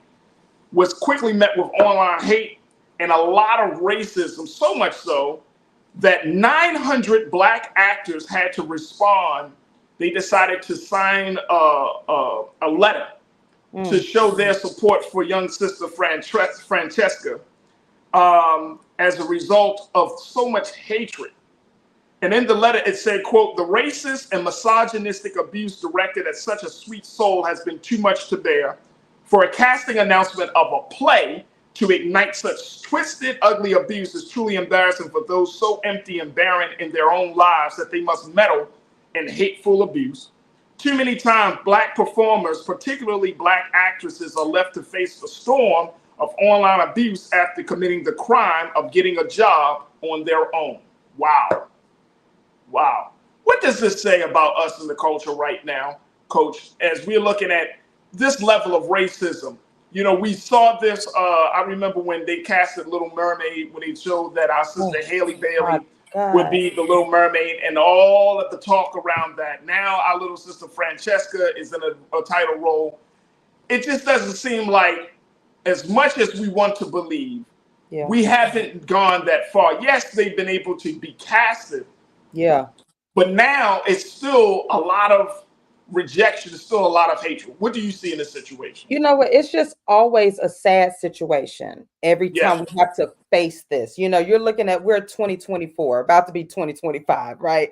was quickly met with online hate and a lot of racism, so much so that 900 Black actors had to respond. They decided to sign a letter to show their support for young sister Francesca as a result of so much hatred. And in the letter, it said, quote, "The racist and misogynistic abuse directed at such a sweet soul has been too much to bear. For a casting announcement of a play to ignite such twisted, ugly abuse is truly embarrassing for those so empty and barren in their own lives that they must meddle in hateful abuse. Too many times, Black performers, particularly Black actresses, are left to face the storm of online abuse after committing the crime of getting a job on their own." Wow. Wow. What does this say about us in the culture right now, Coach, as we're looking at this level of racism? You know, we saw this, I remember when they casted Little Mermaid, when they showed that our sister Haley Bailey would be the Little Mermaid, and all of the talk around that. Now our little sister Francesca is in a title role. It just doesn't seem like, as much as we want to believe, we haven't gone that far. Yes, they've been able to be casted. Yeah. But now it's still a lot of rejection, it's still a lot of hatred. What do you see in this situation? You know what? It's just always a sad situation every time we have to face this. You know, you're looking at, we're 2024, about to be 2025, right?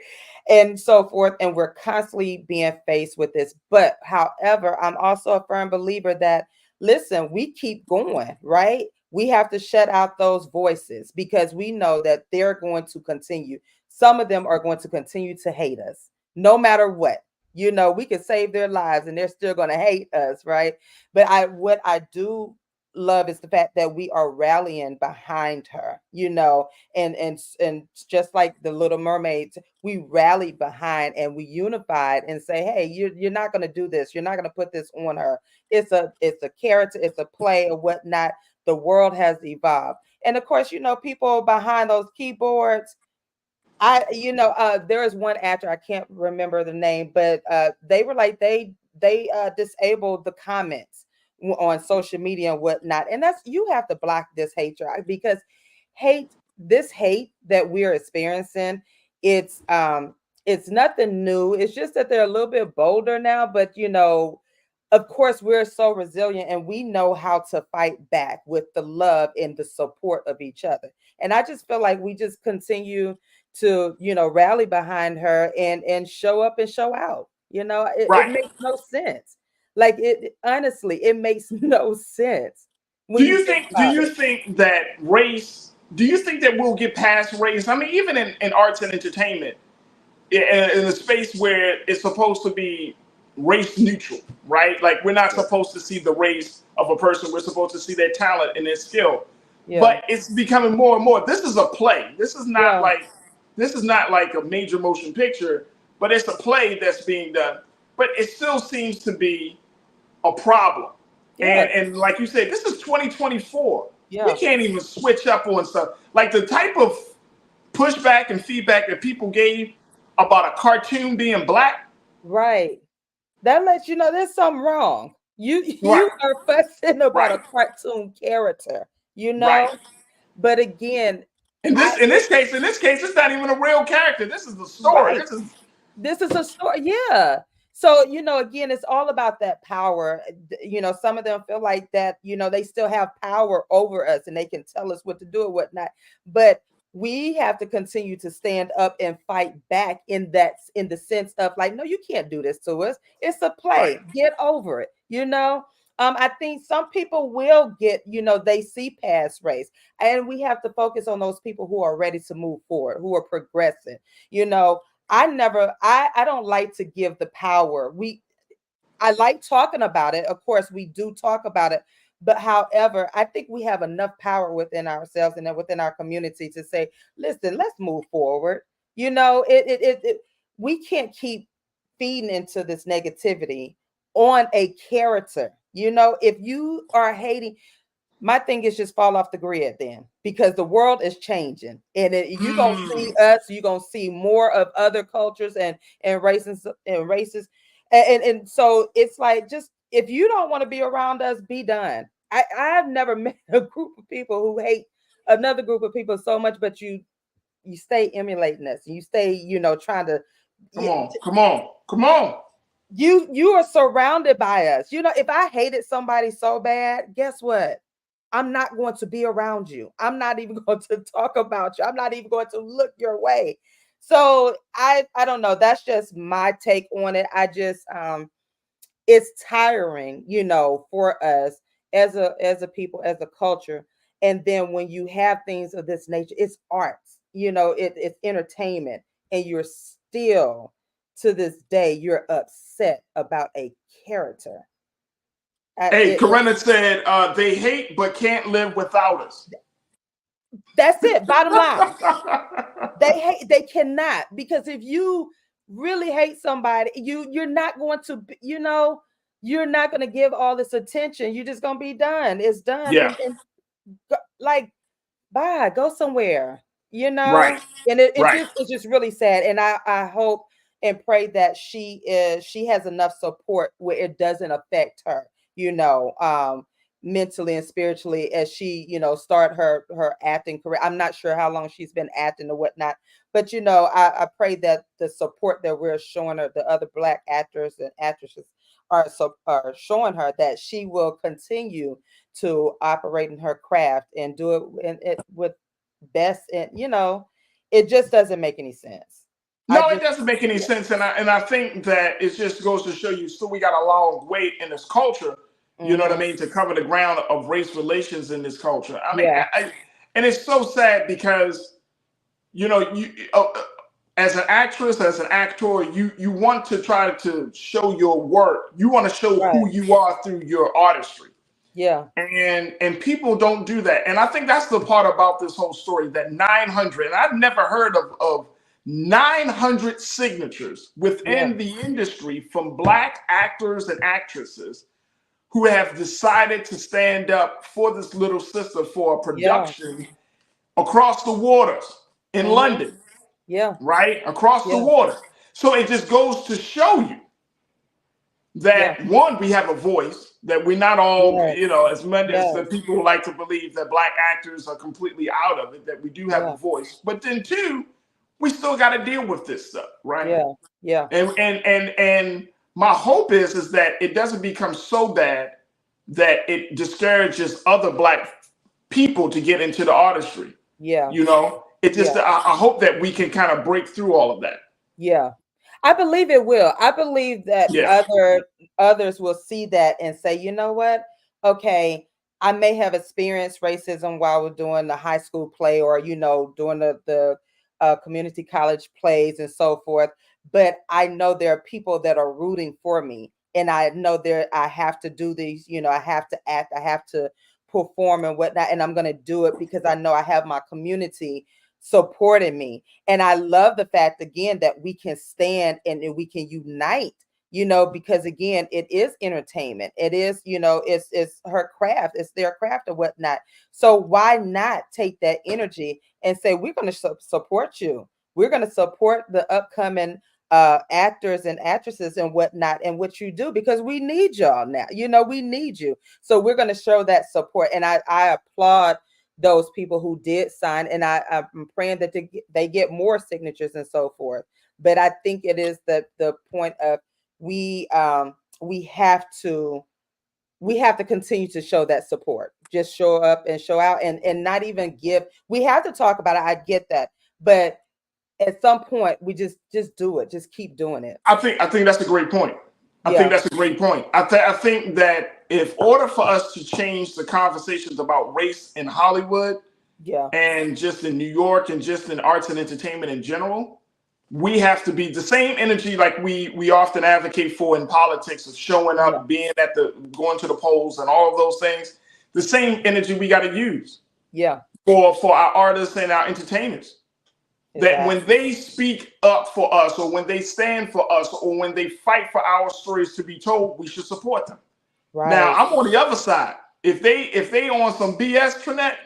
And so forth. And we're constantly being faced with this. But however, I'm also a firm believer that, listen, we keep going, right? We have to shut out those voices because we know that they're going to continue. Some of them are going to continue to hate us, no matter what. You know, we could save their lives and they're still going to hate us, right? But what I do love is the fact that we are rallying behind her, you know, and just like the Little Mermaids, we rallied behind and we unified and say, hey, you're not going to do this. You're not going to put this on her. It's a character, it's a play or whatnot. The world has evolved. And of course, you know, people behind those keyboards, there is one actor, I can't remember the name, but they were like, they disabled the comments on social media and whatnot. And you have to block this hatred because this hate that we're experiencing, it's nothing new. It's just that they're a little bit bolder now, but you know, of course, we're so resilient and we know how to fight back with the love and the support of each other. And I just feel like we just continue to, you know, rally behind her and show up and show out. You know, it makes no sense. Like honestly, it makes no sense. Do you think that race, do you think that we'll get past race? I mean, even in arts and entertainment, in a space where it's supposed to be race neutral, right? Like we're not supposed to see the race of a person. We're supposed to see their talent and their skill. Yeah. But it's becoming more and more. This is a play. This is not like a major motion picture, but it's a play that's being done. But it still seems to be a problem. Yeah. And like you said, this is 2024. Yeah. We can't even switch up on stuff. Like the type of pushback and feedback that people gave about a cartoon being black. Right. That lets you know there's something wrong. You Right. are fussing about Right. a cartoon character, you know. Right. But again, In this case, it's not even a real character. This is the story. right. This is a story. Yeah. So, you know, again, it's all about that power. You know, some of them feel like that, you know, they still have power over us and they can tell us what to do and whatnot. But we have to continue to stand up and fight back in the sense of like, no, you can't do this to us. It's a play. Right. Get over it. You know, I think some people will get, you know, they see past race, and we have to focus on those people who are ready to move forward, who are progressing. You know, I don't like to give the power. I like talking about it. Of course, we do talk about it. But however, I think we have enough power within ourselves and within our community to say, listen, let's move forward. You know, we can't keep feeding into this negativity on a character. You know, if you are hating, my thing is just fall off the grid then, because the world is changing, and you're gonna see us. You're gonna see more of other cultures and races and so it's like, just if you don't want to be around us, be done. I've never met a group of people who hate another group of people so much, but you stay emulating us. You stay, you know, trying to come on. You are surrounded by us. You know, if I hated somebody so bad, guess what? I'm not going to be around you. I'm not even going to talk about you. I'm not even going to look your way. So I don't know. That's just my take on it. I just it's tiring, you know, for us as a people, as a culture. And then when you have things of this nature, it's arts, you know, it's entertainment, and you're still to this day you're upset about a character. Hey, Corinna said they hate but can't live without us. That's it. Bottom line. They cannot, because if you really hate somebody, you're not going to, you know, you're not going to give all this attention. You're just going to be done. It's done. Yeah. And like, bye, go somewhere, you know. Right. And it's just really sad. And I hope and pray that she has enough support where it doesn't affect her, you know, mentally and spiritually, as she, you know, start her acting career. I'm not sure how long she's been acting or whatnot, but you know, I pray that the support that we're showing her, the other Black actors and actresses are showing her, that she will continue to operate in her craft and do it with best. And you know, it just doesn't make any sense. No, it doesn't make any sense, and I think that it just goes to show you still we got a long wait in this culture. You know what I mean, to cover the ground of race relations in this culture. I mean, and it's so sad because, you know, you as an actress, as an actor, you want to try to show your work. You want to show who you are through your artistry. Yeah. And people don't do that. And I think that's the part about this whole story, that 900, and I've never heard of 900 signatures within the industry from Black actors and actresses who have decided to stand up for this little sister for a production across the waters in London. Yeah. Right? Across the water. So it just goes to show you that one, we have a voice, that we're not all, you know, as many as the people who like to believe that Black actors are completely out of it, that we do have a voice. But then two, we still got to deal with this stuff, right? Yeah. And my hope is that it doesn't become so bad that it discourages other Black people to get into the artistry. Yeah. You know, it just, I hope that we can kind of break through all of that. Yeah. I believe it will. I believe that others will see that and say, you know what? Okay, I may have experienced racism while we're doing the high school play, or, you know, doing the community college plays and so forth. But I know there are people that are rooting for me, and I know I have to do these, you know, I have to act, I have to perform and whatnot, and I'm going to do it because I know I have my community supporting me. And I love the fact, again, that we can stand and we can unite, you know, because again, it is entertainment. It is, you know, it's her craft, it's their craft or whatnot. So why not take that energy and say, we're going to support you. We're going to support the upcoming actors and actresses and whatnot and what you do, because we need y'all now. We need you. So we're going to show that support. And I applaud those people who did sign, and I'm praying that they get more signatures and so forth. But I think it is the point of we have to continue to show that support. Just show up and show out, and not even give. We have to talk about it. I get that, but at some point we just do it. Just keep doing it. I think that's a great point. I think that's a great point. I think that if order for us to change the conversations about race in Hollywood, and just in New York and just in arts and entertainment in general, we have to be the same energy like we often advocate for in politics of showing up, being going to the polls and all of those things. The same energy we got to use. For our artists and our entertainers. That when they speak up for us, or when they stand for us, or when they fight for our stories to be told, we should support them. Right. Now, I'm on the other side. If they on some BS, Trinette,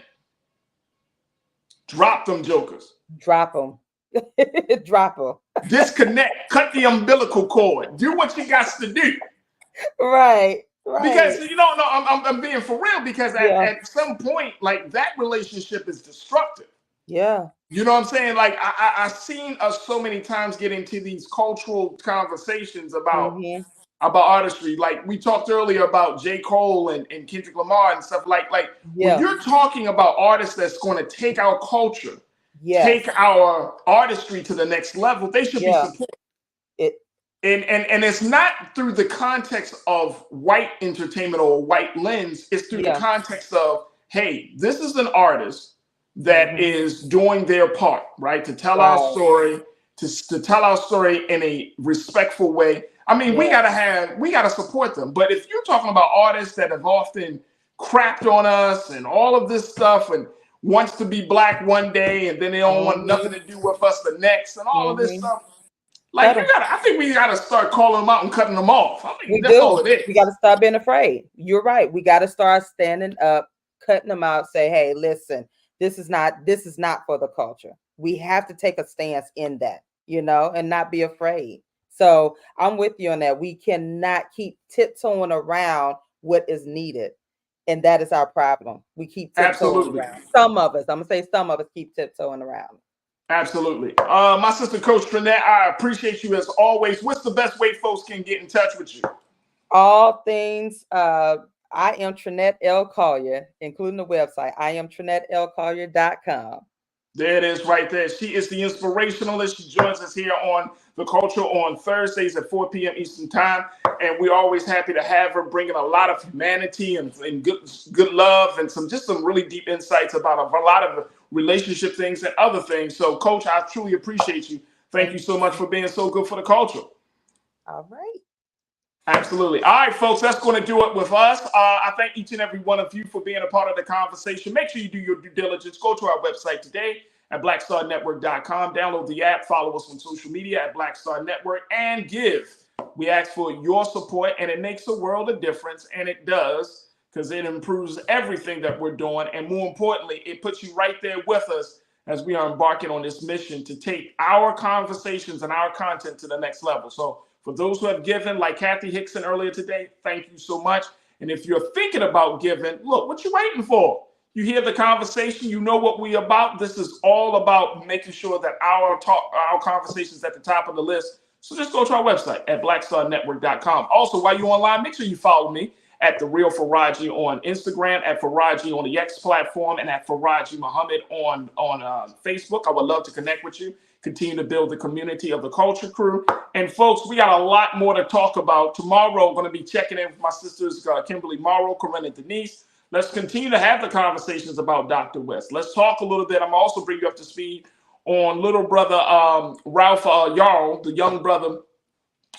drop them jokers. Drop them. Drop them. Disconnect. Cut the umbilical cord. Do what you got to do. Right. Because I'm being for real. Because at some point, like, that relationship is destructive. Yeah. You know what I'm saying? Like, I've seen us so many times get into these cultural conversations about artistry. Like, we talked earlier about J. Cole and Kendrick Lamar and stuff. Like when you're talking about artists that's going to take our culture, take our artistry to the next level, they should be supported. And it's not through the context of white entertainment or white lens. It's through the context of, hey, this is an artist that is doing their part, right? To tell our story, to tell our story in a respectful way. I mean, we gotta support them. But if you're talking about artists that have often crapped on us and all of this stuff, and wants to be black one day and then they don't want nothing to do with us the next, and all of this stuff, like, I think we gotta start calling them out and cutting them off. I mean, that's all it is. We gotta stop being afraid. You're right. We gotta start standing up, cutting them out, say, hey, listen. This is not for the culture. We have to take a stance in that, and not be afraid. So I'm with you on that. We cannot keep tiptoeing around what is needed. And that is our problem. We keep tiptoeing around. Some of us, I'm going to say some of us keep tiptoeing around. Absolutely. My sister, Coach Trinette, I appreciate you as always. What's the best way folks can get in touch with you? All things, I am Trinette L. Collier, including the website. I am TrinetteLCollier.com. There it is right there. She is the inspirationalist. She joins us here on The Culture on Thursdays at 4 p.m. Eastern Time. And we're always happy to have her, bringing a lot of humanity and good love and some really deep insights about a lot of relationship things and other things. So, Coach, I truly appreciate you. Thank you so much for being so good for the culture. All right. Absolutely. All right, folks, that's going to do it with us. I thank each and every one of you for being a part of the conversation. Make sure you do your due diligence. Go to our website today at blackstarnetwork.com. Download the app. Follow us on social media at Black Star Network, and give. We ask for your support, and it makes a world of difference, and it does, because it improves everything that we're doing. And more importantly, it puts you right there with us as we are embarking on this mission to take our conversations and our content to the next level. So, for those who have given, like Kathy Hickson earlier today, thank you so much. And if you're thinking about giving, look, what you waiting for? You hear the conversation, you know what we about. This is all about making sure that our conversation is at the top of the list. So just go to our website at blackstarnetwork.com. Also, while you're online, make sure you follow me at The Real Farajii on Instagram, at Farajii on the X platform, and at Farajii Muhammad on Facebook. I would love to connect with you. Continue to build the community of the Culture Crew. And folks, we got a lot more to talk about. Tomorrow, I'm going to be checking in with my sisters, Kimberly Morrow, Corinne, and Denise. Let's continue to have the conversations about Dr. West. Let's talk a little bit. I'm also bring you up to speed on little brother Ralph Yarl, the young brother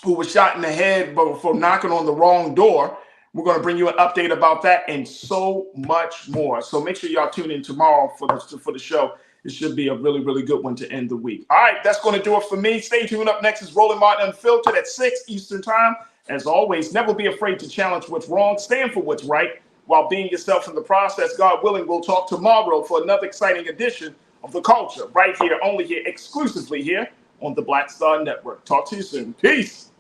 who was shot in the head for knocking on the wrong door. We're going to bring you an update about that and so much more. So make sure y'all tune in tomorrow for the show. It should be a really, really good one to end the week. All right, that's going to do it for me. Stay tuned. Up next is Roland Martin Unfiltered at 6 Eastern Time. As always, never be afraid to challenge what's wrong. Stand for what's right while being yourself in the process. God willing, we'll talk tomorrow for another exciting edition of The Culture, right here, only here, exclusively here on the Black Star Network. Talk to you soon. Peace.